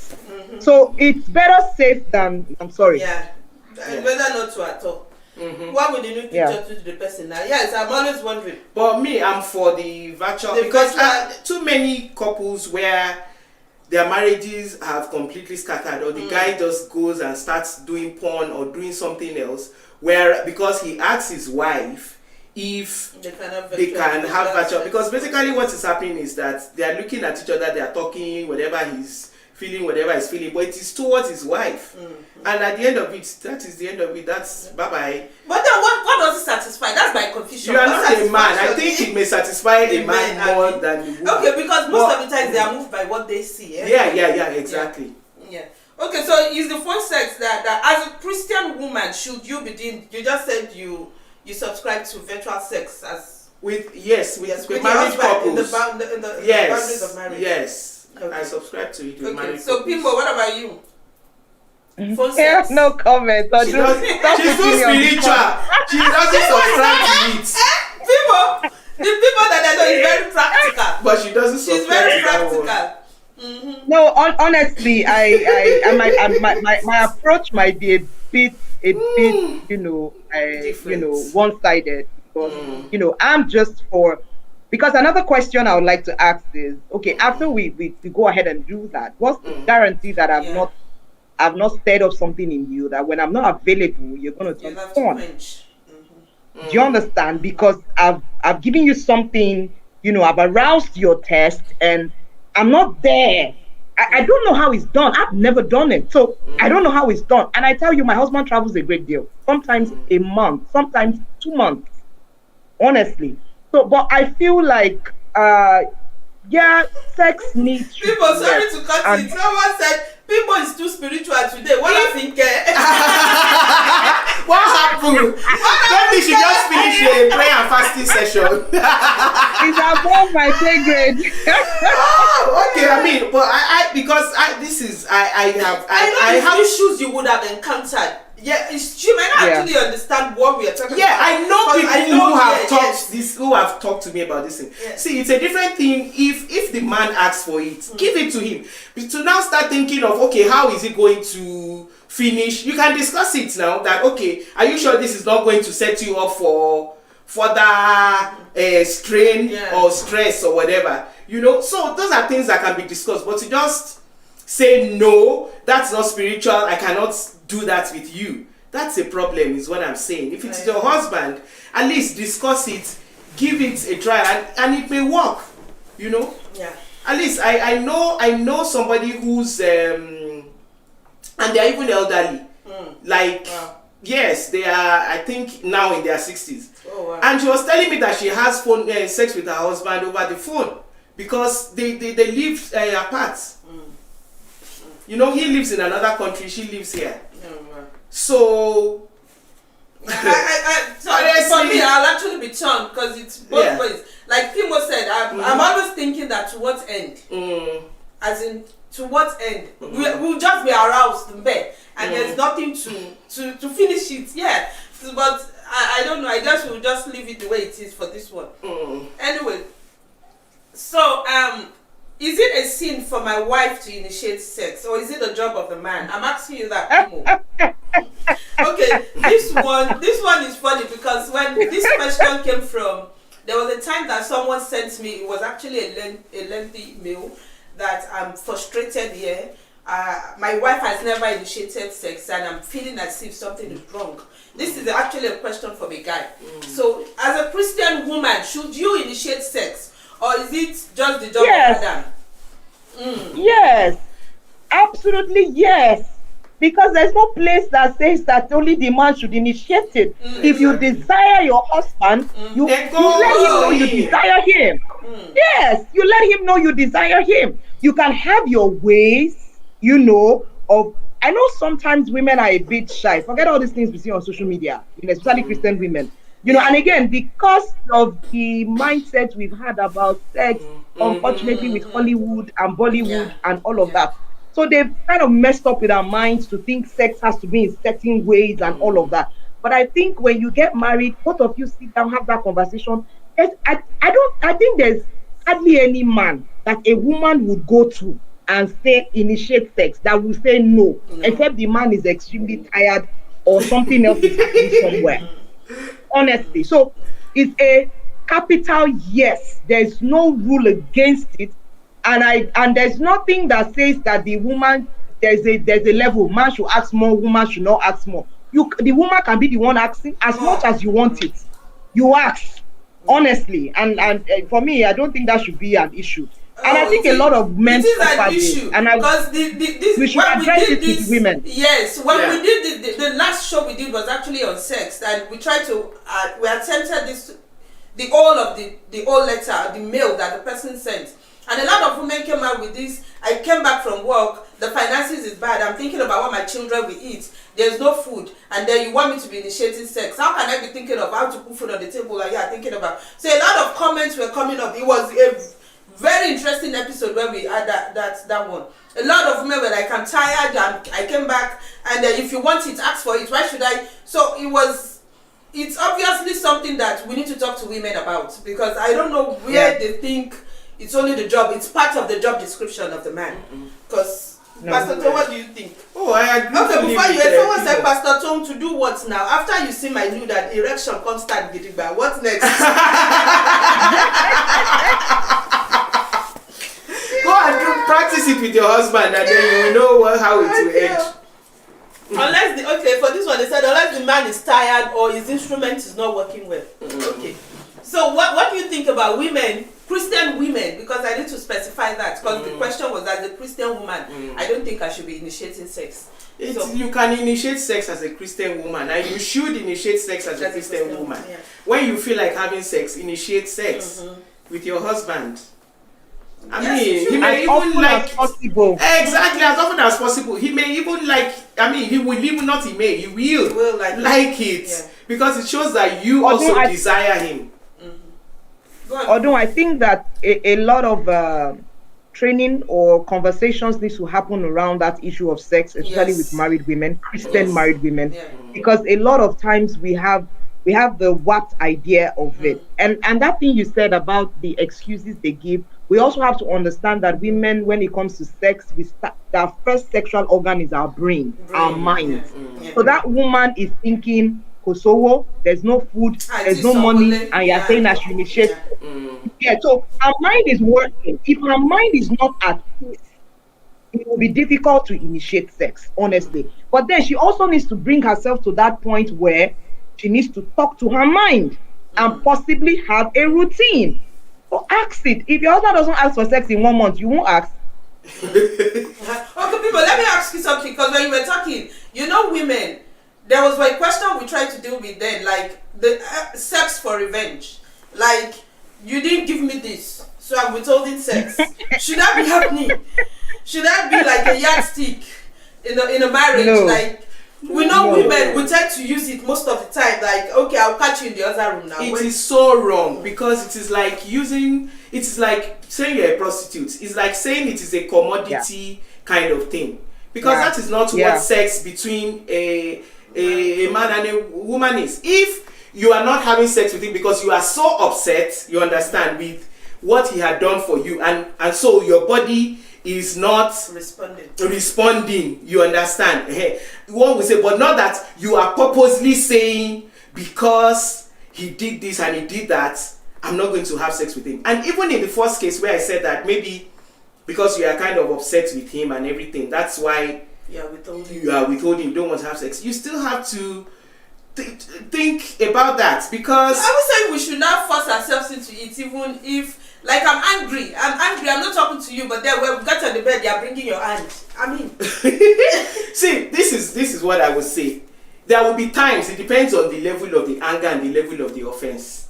So it's better safe than, I'm sorry. Yeah. Better not to at all. What would the new picture do to the person now? Yes, I'm always wondering. But me, I'm for the virtual, because too many couples where their marriages have completely scattered, or the guy just goes and starts doing porn or doing something else, where because he asks his wife if they can have virtual, because basically what is happening is that they are looking at each other, they are talking, whatever he's feeling, whatever he's feeling, but it is towards his wife. And at the end of it, that is the end of it. That's bye-bye. But then what does it satisfy? That's my confusion. You are not a man. I think it may satisfy a man more than the woman. Okay, because most of the time they are moved by what they see. Yeah, exactly. Yeah. Okay, so is the phone sex that as a Christian woman, should you be doing, you just said you subscribe to virtual sex as with married couples in the yes, boundaries of marriage. Yes. Okay. I subscribe to it with married So couples. Pimbo, what about you? Phone Yeah, sex. no comment. She's too spiritual. She doesn't subscribe to it. People, the people that I know is very practical. But she doesn't She's subscribe very to that one. practical. No, honestly, my approach might be a bit, one-sided. Because, I'm just for. Because another question I would like to ask is, okay, after we go ahead and do that, what's the guarantee that I've not stirred up something in you that when I'm not available, you're going to turn on? Do you understand? Because I've given you something, I've aroused your test and I'm not there. I don't know how it's done. I've never done it. So I don't know how it's done. And I tell you, my husband travels a great deal. Sometimes a month, sometimes 2 months, honestly. So, but I feel like, sex needs to People, sorry to cut it. Someone said, people is too spiritual today. What I think? What happened? Maybe she just finished a prayer and fasting session. It's above my pay grade. Okay, I mean, but I have issues you would have encountered. Yeah, she might not actually understand what we are talking about. Yeah, I know people who have talked to me about this thing. Yeah. See, it's a different thing if the man asks for it, give it to him. But to now start thinking of, okay, how is it going to finish? You can discuss it now that, okay, are you sure this is not going to set you up for further strain or stress or whatever? So those are things that can be discussed, but to just say no, that's not spiritual, I cannot do that with you, that's a problem, is what I'm saying. If it's your husband, at least discuss it, give it a try, and it may work, Yeah. At least I know somebody who's and they're even elderly. Yes, they are, I think now in their 60s. Oh, wow. And she was telling me that she has sex with her husband over the phone because they live apart. He lives in another country, she lives here. So for me, I'll actually be torn because it's both ways. Like Timo said, I'm always thinking that to what end? As in, to what end? We'll just be aroused in bed and there's nothing to finish it. Yeah. But I don't know. I just will just leave it the way it is for this one. Anyway, so is it a sin for my wife to initiate sex, or is it the job of the man? I'm asking you that, Timo. Okay, this one is funny because when this question came from, there was a time that someone sent me. It was actually a lengthy email that I'm frustrated here. My wife has never initiated sex and I'm feeling as if something is wrong. This is actually a question from a guy. So, as a Christian woman, should you initiate sex, or is it just the job of Adam? Yes, absolutely yes. Because there's no place that says that only the man should initiate it. If you desire your husband, you let him know you desire him. Yes, you let him know you desire him. You can have your ways, of I know sometimes women are a bit shy. Forget all these things we see on social media, especially Christian women. And again, because of the mindset we've had about sex, unfortunately, with Hollywood and Bollywood and all of that. So they've kind of messed up with our minds to think sex has to be in certain ways and all of that. But I think when you get married, both of you sit down, have that conversation. I think there's hardly any man that a woman would go to and say initiate sex that will say no, except the man is extremely tired or something else is happening somewhere. Honestly. So it's a capital yes. There's no rule against it. And there's nothing that says that the woman, there's a level. Man should ask more, woman should not ask more. The woman can be the one asking as much as you want it. You ask, honestly. And for me, I don't think that should be an issue. And I think a lot of men it is an issue because we should address it with women. Yes, when we did the last show we did was actually on sex, and we tried to we attempted this the whole of the whole letter, the mail that the person sent. And a lot of women came out with this. I came back from work, the finances is bad, I'm thinking about what my children will eat, there's no food, and then you want me to be initiating sex. How can I be thinking of how to put food on the table like you are thinking about? So a lot of comments were coming up. It was a very interesting episode where we had that one. A lot of women were like, I'm tired, and I came back, and if you want it, ask for it. Why should I? So it's obviously something that we need to talk to women about, because I don't know where they think it's only the job. It's part of the job description of the man. Because Pastor Tom, what do you think? Oh, I agree. Okay, before you, someone said, Pastor Tom, to do what now? After you see my nude that erection comes start getting back, what next? Go and practice it with your husband, and then you will know how it will end. Unless for this one they said unless the man is tired or his instrument is not working well. Okay. So what do you think about women, Christian women? Because I need to specify that, because the question was that the Christian woman, I don't think I should be initiating sex. You can initiate sex as a Christian woman, and you should initiate sex as a Christian woman. Yeah. When you feel like having sex, initiate sex with your husband. I mean, he may even like possible. Exactly, as often as possible. He may even like. I mean, he will even not. He will like it because it shows that you also desire him. Although I think that a lot of training or conversations needs to happen around that issue of sex, especially with married women, Christian married women, because a lot of times we have the warped idea of it. And that thing you said about the excuses they give, we also have to understand that women, when it comes to sex, our first sexual organ is our brain, our mind. So that woman is thinking, Kosovo, there's no food, there's no money, and you're saying I should initiate. So her mind is working. If her mind is not at peace, it will be difficult to initiate sex, honestly. But then she also needs to bring herself to that point where she needs to talk to her mind and possibly have a routine. So ask it. If your husband doesn't ask for sex in 1 month, you won't ask. Okay, people, let me ask you something, because when you were talking, women, there was a question we tried to deal with then, like the sex for revenge. Like, you didn't give me this, so I'm withholding sex. Should that be happening? Should that be like a yardstick in a marriage? No. Like, we know women, we tend to use it most of the time. Like, okay, I'll catch you in the other room now. It is so wrong, because it is like saying you're a prostitute. It's like saying it is a commodity kind of thing, because that is not what sex between a man and a woman is. If you are not having sex with him because you are so upset, you understand, with what he had done for you, and so your body is not responding, you understand. One will say, but not that you are purposely saying, because he did this and he did that, I'm not going to have sex with him. And even in the first case where I said that maybe because you are kind of upset with him and everything, that's why you are withholding, you don't want to have sex, you still have to think about that, because I would say we should not force ourselves into it, even if, like, I'm angry, I'm not talking to you, but then when we got on the bed, you're bringing your hand. I mean, see, this is what I would say. There will be times, it depends on the level of the anger and the level of the offense.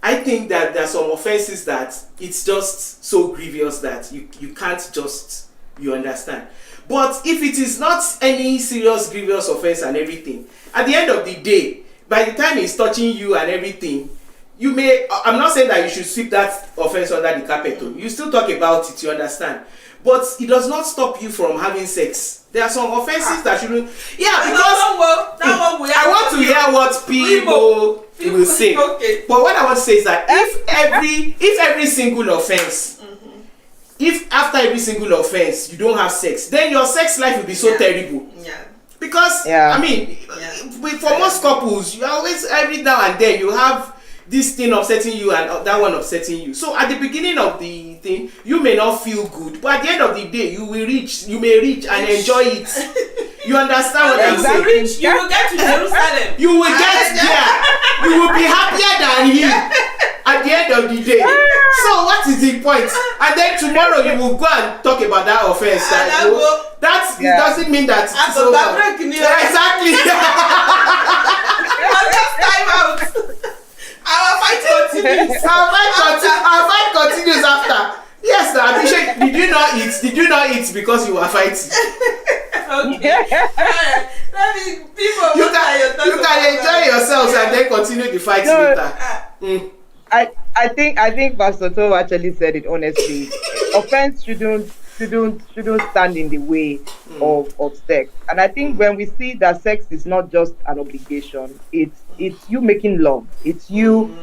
I think that there are some offenses that it's just so grievous that you can't just You understand? But if it is not any serious grievous offense and everything, at the end of the day, by the time he's touching you and everything, you may, I'm not saying that you should sweep that offense under the carpet. You still talk about it, you understand? But it does not stop you from having sex. There are some offenses that shouldn't. Yeah, because I want to hear what people will say. Okay. But what I want to say is that if every single offense, if after every single offense you don't have sex, then your sex life will be so terrible. Yeah. Because I mean, for most couples, you always every now and then you have this thing upsetting you and that one upsetting you. So at the beginning of the thing, you may not feel good, but at the end of the day, you may reach and enjoy it. You understand what I'm saying? You will get to Jerusalem. You will get there. You will be happier than him at the end of the day. So what is the point? And then tomorrow you will go and talk about that offense. That doesn't mean that it's over. Exactly. Time out. Our fight continues. Our fight continues after. Yes, the Abhishek, did you not eat because you were fighting? Okay. Let me people. You can enjoy yourselves and then continue the fight later. I think Pastor Tom actually said it honestly. Offense shouldn't stand in the way of sex. And I think when we see that sex is not just an obligation, it's you making love, it's you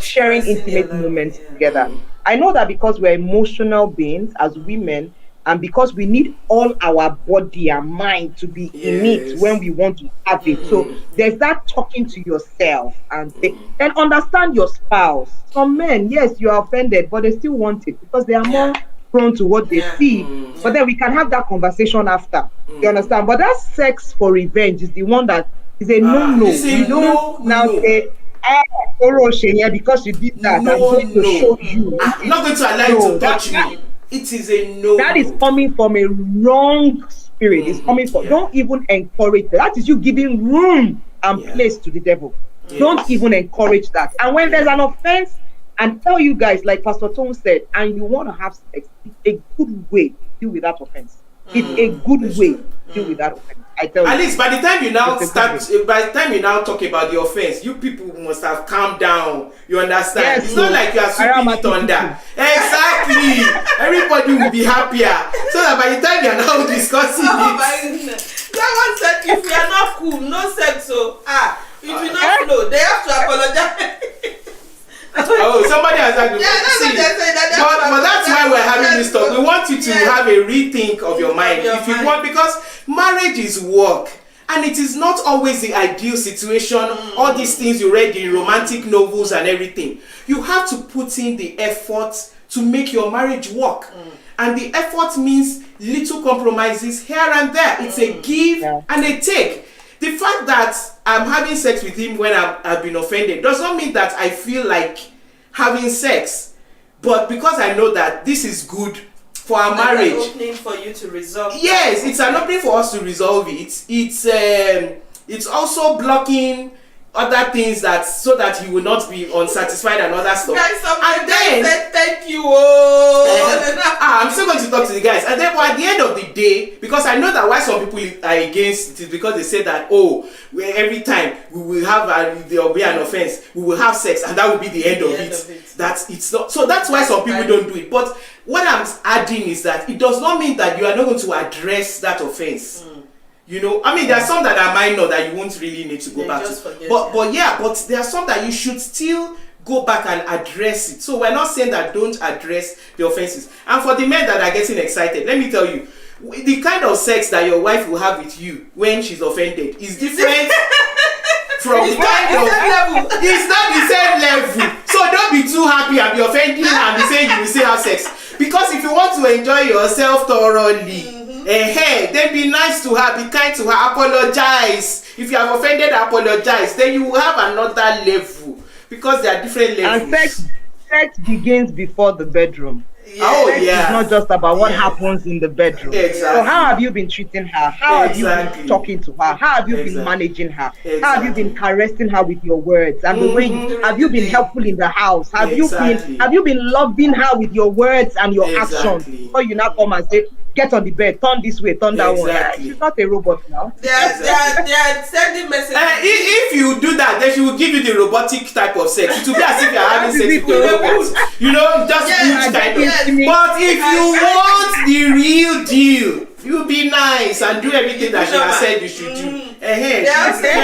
sharing intimate moments together. I know that because we're emotional beings as women, and because we need all our body and mind to be in it when we want to have it. So there's that talking to yourself and then understand your spouse. Some men, yes, you are offended, but they still want it because they are more prone to what they see. But then we can have that conversation after. You understand? But that sex for revenge is the one that is a no-no. You don't say, because you did that, I'm going to show you. I'm not going to allow you to touch me. It is a no. That is coming from a wrong spirit. It's coming from. Don't even encourage that. That is you giving room and place to the devil. Don't even encourage that. And when there's an offense, and tell you guys, like Pastor Tom said, and you want to have sex, it's a good way to deal with that offense. It's a good way to deal with that offense. I tell you. At least by the time you now talk about the offense, you people must have calmed down. You understand? Yes, it's not like you are sweeping it under. Exactly. Everybody will be happier. So that by the time you are now discussing it. Someone said if we are not cool, no sex, so it will not flow. They have to apologize. Somebody has agreed. But that's why we're having this talk. We want you to have a rethink of your mind if you want, because marriage is work. And it is not always the ideal situation, all these things you read in romantic novels and everything. You have to put in the effort to make your marriage work. And the effort means little compromises here and there. It's a give and a take. The fact that I'm having sex with him when I've been offended does not mean that I feel like having sex. But because I know that this is good for our marriage. It's an opening for you to resolve. Yes, it's an opening for us to resolve it. It's also blocking other things so that he will not be unsatisfied and other stuff. Guys, and then said thank you. I'm still going to talk to the guys. And then at the end of the day, because I know that why some people are against it is because they say that every time we will have there will be an offense, we will have sex, and that will be the end of it. That it's not. So that's why some people don't do it. But what I'm adding is that it does not mean that you are not going to address that offense. You know, I mean, there are some that are minor that you won't really need to go back to. But there are some that you should still go back and address it. So we're not saying that don't address the offenses. And for the men that are getting excited, let me tell you, the kind of sex that your wife will have with you when she's offended is different from the kind of level. It's not the same level. So don't be too happy and be offending her and be saying you will still have sex. Because if you want to enjoy yourself thoroughly, then be nice to her, be kind to her, apologize. If you have offended, apologize. Then you will have another level, because there are different levels. And sex begins before the bedroom. It's not just about what happens in the bedroom. Exactly. So how have you been treating her? How have you been talking to her? How have you been managing her? How have you been caressing her with your words? And the way have you been helpful in the house? Have you been loving her with your words and your actions? Before you now come and say, get on the bed, turn this way, turn that one. Exactly. She's not a robot now. They are sending messages. If you do that, then she will give you the robotic type of sex. It will be as if you're having sex with a robot. You know, just huge kind of. But if you want the real deal, you be nice and do everything that she has said you should do. They are saying,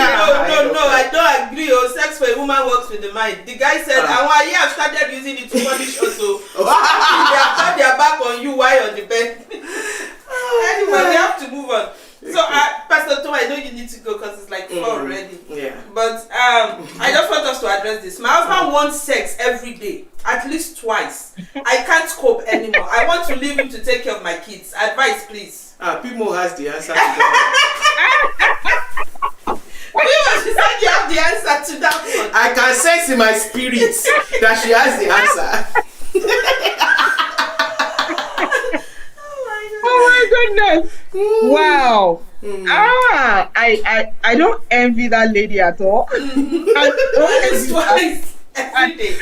no, I don't agree. Sex for a woman works with the mind. The guy said, I have started using it to punish also. They have turned their back on you while on the bed. Anyway, we have to move on. So, Pastor Tom, I know you need to go because it's like 4 already. Yeah. But I just want us to address this. My husband wants sex every day, at least twice. I can't cope anymore. I want to leave him to take care of my kids. Advice, please. Pimo has the answer to that. She said you have the answer to that one. I can sense in my spirit that she has the answer. Oh my goodness! Wow! I don't envy that lady at all. Twice every day.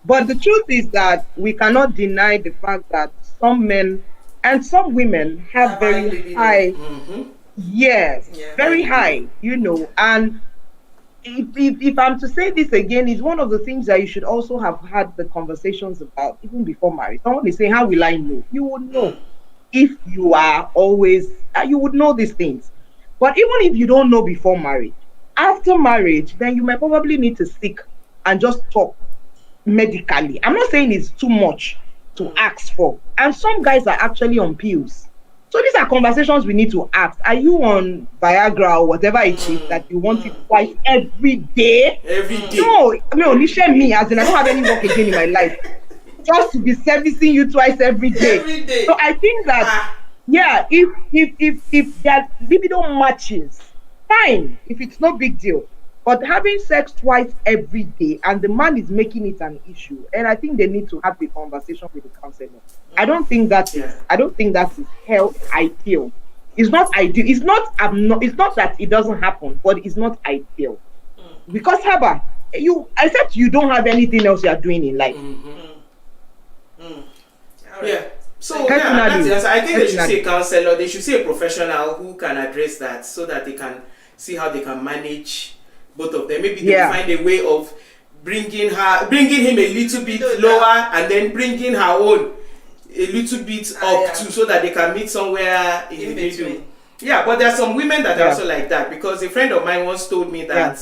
But the truth is that we cannot deny the fact that some men and some women have very high, very high, you know. And if I'm to say this again, it's one of the things that you should also have had the conversations about even before marriage. Someone is saying, how will I know? You would know if you are always, you would know these things. But even if you don't know before marriage, after marriage, then you might probably need to seek and just talk medically. I'm not saying it's too much to ask for. And some guys are actually on pills. So these are conversations we need to ask. Are you on Viagra or whatever it is that you want it twice every day? Every day. No, I mean, only share me, as in I don't have any work again in my life. Just to be servicing you twice every day. Every day. So I think that, if that libido matches, fine, if it's no big deal. But having sex twice every day and the man is making it an issue, and I think they need to have the conversation with the counselor. I don't think that is health ideal. It's not ideal. It's not that it doesn't happen, but it's not ideal. Because Haba, except you don't have anything else you are doing in life. Yeah. So that's the answer. I think they should see a counselor, they should see a professional who can address that so that they can see how they can manage both of them. Maybe they will find a way of bringing him a little bit lower and then bringing her own a little bit up too, so that they can meet somewhere in the middle. Yeah, but there are some women that are also like that, because a friend of mine once told me that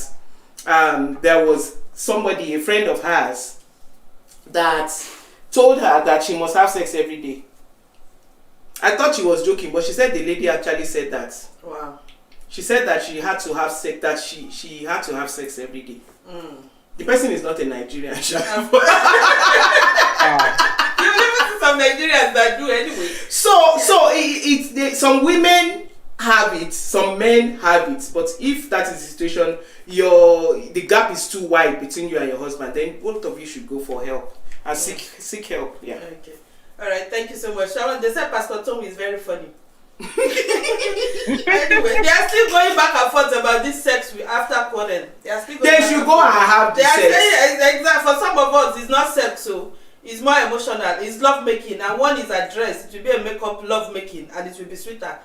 there was somebody, a friend of hers, that told her that she must have sex every day. I thought she was joking, but she said the lady actually said that. Wow. She said that she had to have sex, that she had to have sex every day. The person is not a Nigerian. You even see some Nigerians that do anyway. So some women have it, some men have it, but if that is the situation, the gap is too wide between you and your husband, then both of you should go for help and seek help. Yeah. Okay. All right. Thank you so much, Sharon. They said Pastor Tom is very funny. Anyway, they are still going back and forth about this sex after quarrel. They should go and have the sex. They are saying exactly, for some of us it's not sex, so it's more emotional. It's love making, and one is addressed. It will be a makeup love making, and it will be sweeter.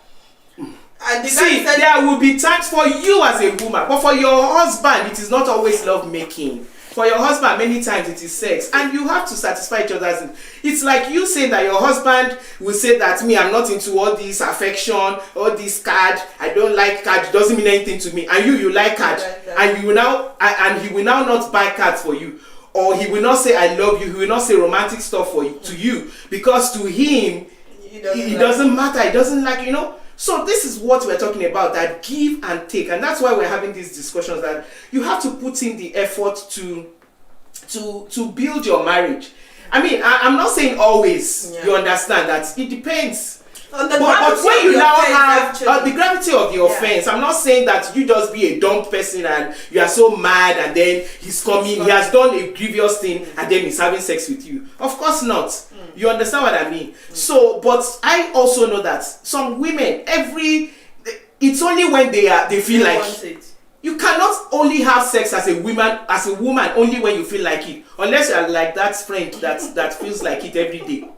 And the see, there will be times for you as a woman, but for your husband, it is not always love making. For your husband, many times it is sex, and you have to satisfy each other's. It's like you saying that your husband will say that me, I'm not into all this affection, all this card. I don't like card. It doesn't mean anything to me. And you like card, and you will now, and he will now not buy cards for you, or he will not say I love you. He will not say romantic stuff to you, because to him, it doesn't matter. It doesn't like, So this is what we're talking about, that give and take. And that's why we're having these discussions, that you have to put in the effort to build your marriage. I mean, I'm not saying always, you understand that it depends. But when you now have the gravity of the offense, I'm not saying that you just be a dumb person and you are so mad and then he's coming, he has done a grievous thing and then he's having sex with you. Of course not. You understand what I mean? So, but I also know that some women, it's only when they feel like it. You cannot only have sex as a woman only when you feel like it, unless you are like that friend that feels like it every day.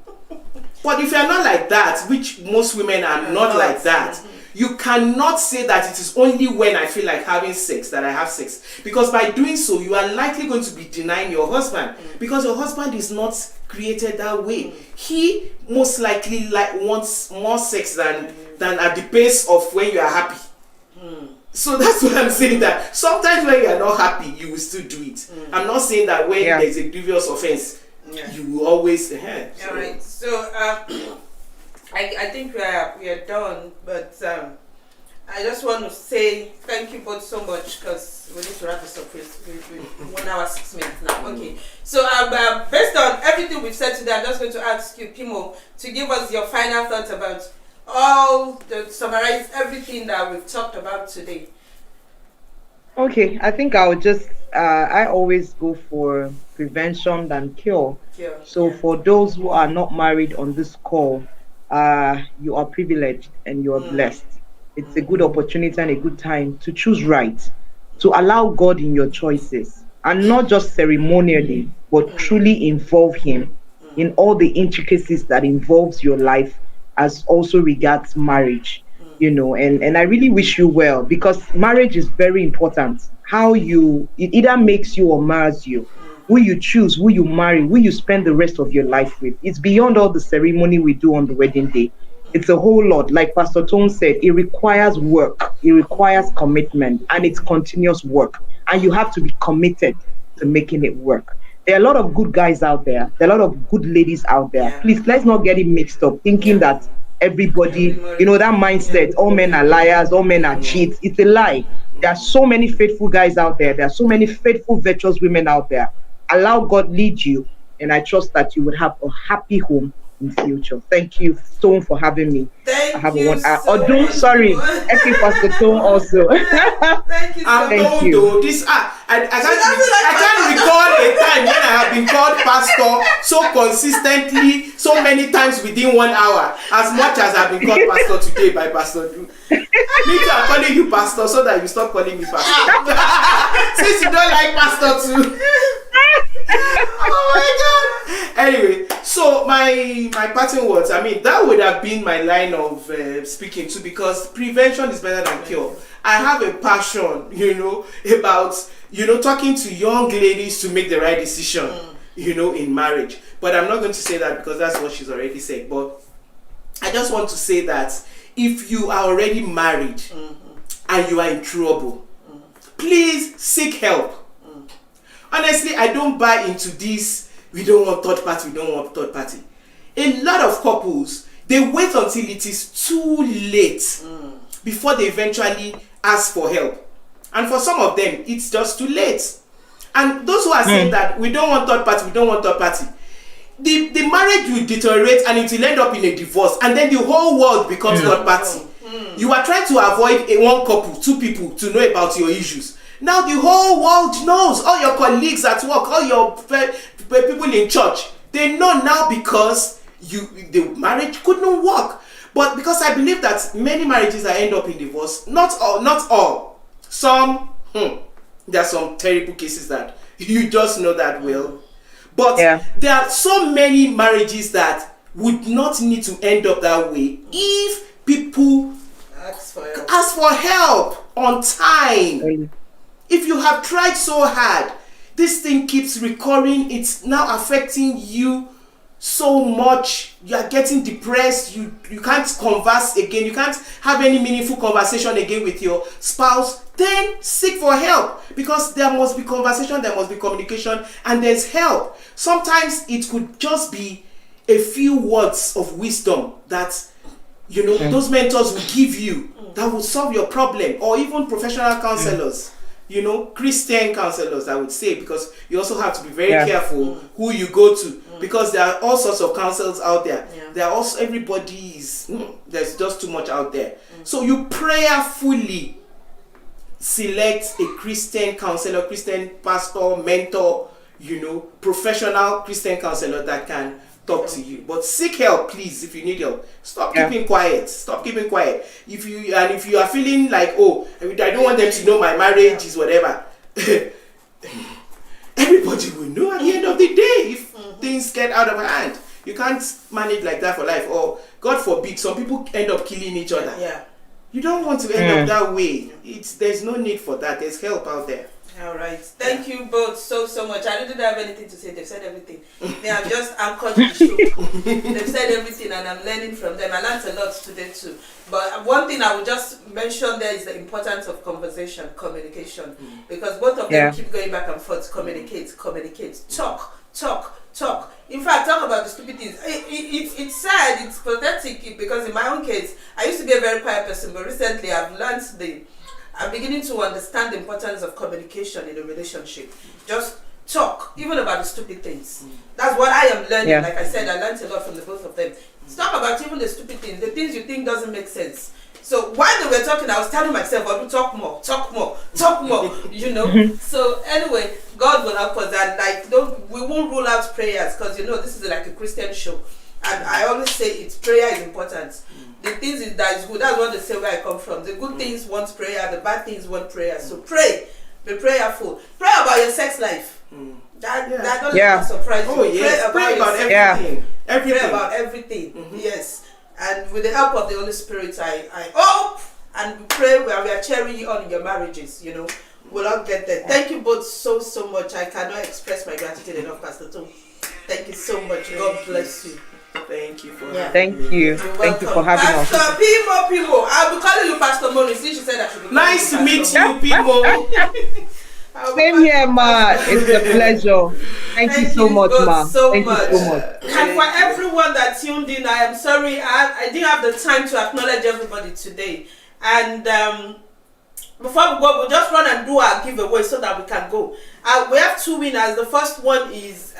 But if you're not like that, which most women are not like that, you cannot say that it is only when I feel like having sex that I have sex. Because by doing so, you are likely going to be denying your husband. Because your husband is not created that way. He most likely wants more sex than at the pace of when you are happy. So that's what I'm saying, that sometimes when you are not happy, you will still do it. I'm not saying that when there's a grievous offense, you will always. All right. So I think we are done, but I just want to say thank you both so much, because we need to wrap this up. We 1 hour 6 minutes now. Okay. So based on everything we've said today, I'm just going to ask you, Pimo, to give us your final thoughts about summarize everything that we've talked about today. Okay, I think I'll just I always go for prevention than cure. So for those who are not married on this call, you are privileged and you are blessed. It's a good opportunity and a good time to choose right, to allow God in your choices, and not just ceremonially, but truly involve Him in all the intricacies that involves your life, as also regards marriage, and I really wish you well, because marriage is very important. It either makes you or mars you. Who you choose, who you marry, who you spend the rest of your life with. It's beyond all the ceremony we do on the wedding day. It's a whole lot. Like Pastor Tone said, it requires work, it requires commitment, and it's continuous work. And you have to be committed to making it work. There are a lot of good guys out there. There are a lot of good ladies out there. Please, let's not get it mixed up, thinking that everybody, that mindset, all men are liars, all men are cheats. It's a lie. There are so many faithful guys out there. There are so many faithful, virtuous women out there. Allow God lead you, and I trust that you would have a happy home in future. Thank you, Stone, for having me. Thank you so Odun, much. sorry. Thank you, Pastor Stone, also. Thank you so much. Thank you. Though, I can't recall a time when I have been called pastor so consistently, so many times within 1 hour, as much as I've been called pastor today by Pastor Drew. Me too, I'm calling you pastor so that you stop calling me pastor. Since you don't like pastor too. Oh my God. Anyway, so my parting words, that would have been my line of speaking too, because prevention is better than cure. I have a passion, about, talking to young ladies to make the right decision, in marriage. But I'm not going to say that because that's what she's already said. But I just want to say that if you are already married and you are in trouble, please seek help. Honestly, I don't buy into this, we don't want third party. A lot of couples, they wait until it is too late before they eventually ask for help. And for some of them, it's just too late. And those who are saying that we don't want third party, the marriage will deteriorate and it will end up in a divorce, and then the whole world becomes third party. You are trying to avoid one couple, two people to know about your issues. Now the whole world knows, all your colleagues at work, all your people in church, they know now because the marriage couldn't work. But because I believe that many marriages that end up in divorce, not all. Some, there are some terrible cases that you just know that well. But there are so many marriages that would not need to end up that way if people ask for help on time. If you have tried so hard, this thing keeps recurring, it's now affecting you so much, you are getting depressed, you can't converse again, you can't have any meaningful conversation again with your spouse, then seek for help, because there must be conversation, there must be communication, and there's help. Sometimes it could just be a few words of wisdom that those mentors will give you that will solve your problem, or even professional counselors. Christian counselors, I would say, because you also have to be very careful who you go to, because there are all sorts of counsels out there. There are also, there's just too much out there. So you prayerfully select a Christian counselor, Christian pastor, mentor, professional Christian counselor that can talk to you. But seek help, please, if you need help. Stop keeping quiet. If you are feeling like, I don't want them to know my marriage is whatever, everybody will know at the end of the day if things get out of hand. You can't manage like that for life. Or God forbid, some people end up killing each other. Yeah. You don't want to end up that way. There's no need for that. There's help out there. All right. Thank you both so much. I didn't have anything to say. They've said everything. They have just anchored the show. They've said everything, and I'm learning from them. I learned a lot today too. But one thing I would just mention there is the importance of conversation, communication, because both of them keep going back and forth. Communicate, talk. In fact, talk about the stupid things. It's sad. It's pathetic because in my own case, I used to be a very quiet person, but recently I'm beginning to understand the importance of communication in a relationship. Just talk, even about the stupid things. That's what I am learning. Yeah. Like I said, I learned a lot from the both of them. Talk about even the stupid things, the things you think doesn't make sense. So while they were talking, I was telling myself, I will talk more, you know. So anyway, God will help us, and we won't rule out prayers, because this is like a Christian show. And I always say prayer is important. The things that is good, that's what they say where I come from. The good things want prayer, the bad things want prayer. So pray, be prayerful. Pray about your sex life. That doesn't surprise you. Oh yes, pray about everything. Pray about everything. Yes. And with the help of the Holy Spirit, I hope and pray we are cheering you on in your marriages, We'll all get there. Thank you both so much. I cannot express my gratitude enough, Pastor Tom. Thank you so much. God bless you. Thank you for Thank you. Thank you for having us. Pastor Pimo. I'll be calling you Pastor Moni since she said I should be nice to meet you, Pimo. Same here, ma. It's a pleasure. Thank you so much, ma. Thank you so much. And for everyone that tuned in, I am sorry I didn't have the time to acknowledge everybody today. And before we go, we'll just run and do our giveaway so that we can go. We have two winners. The first one is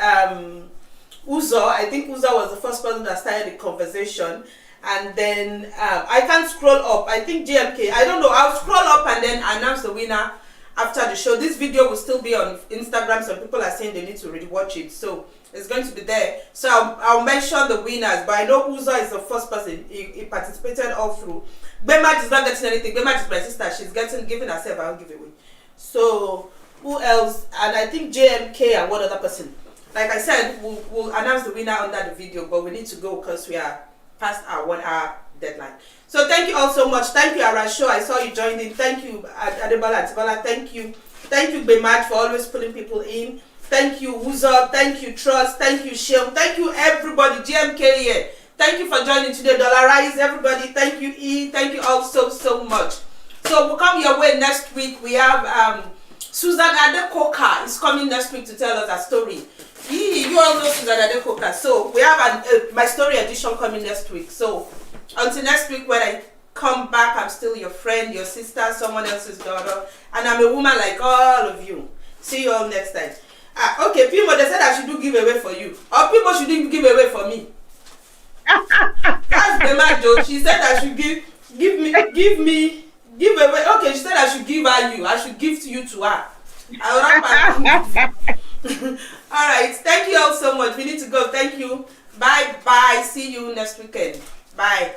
Uzo. I think Uzo was the first person that started the conversation. And then I can't scroll up. I think JMK. I don't know. I'll scroll up and then announce the winner after the show. This video will still be on Instagram. Some people are saying they need to rewatch it. So it's going to be there. So I'll mention the winners. But I know Uzo is the first person. He participated all through. Bema is not getting anything. Bema is my sister. She's giving herself her own giveaway. So who else? And I think JMK and one other person. Like I said, we'll announce the winner under the video, but we need to go because we are past our 1 hour deadline. So thank you all so much. Thank you, Arasho. I saw you joined in. Thank you, Adebola Atibola. Thank you. Thank you, Bemad, for always pulling people in. Thank you, Wuzo. Thank you, Trust. Thank you, Shem. Thank you, everybody. GMK here. Thank you for joining today. Dollarize, everybody. Thank you, E. Thank you all so much. So we'll come your way next week. We have Susan Adekoka is coming next week to tell us a story. You all know Susan Adekoka. So we have my story edition coming next week. So until next week, when I come back, I'm still your friend, your sister, someone else's daughter, and I'm a woman like all of you. See you all next time. Okay, people, they said I should do giveaway for you. Or people should do giveaway for me. That's the man, Joe. She said I should give away. Okay, she said I should give her you. I should give to you to her. All right. Thank you all so much. We need to go. Thank you. Bye. See you next weekend. Bye.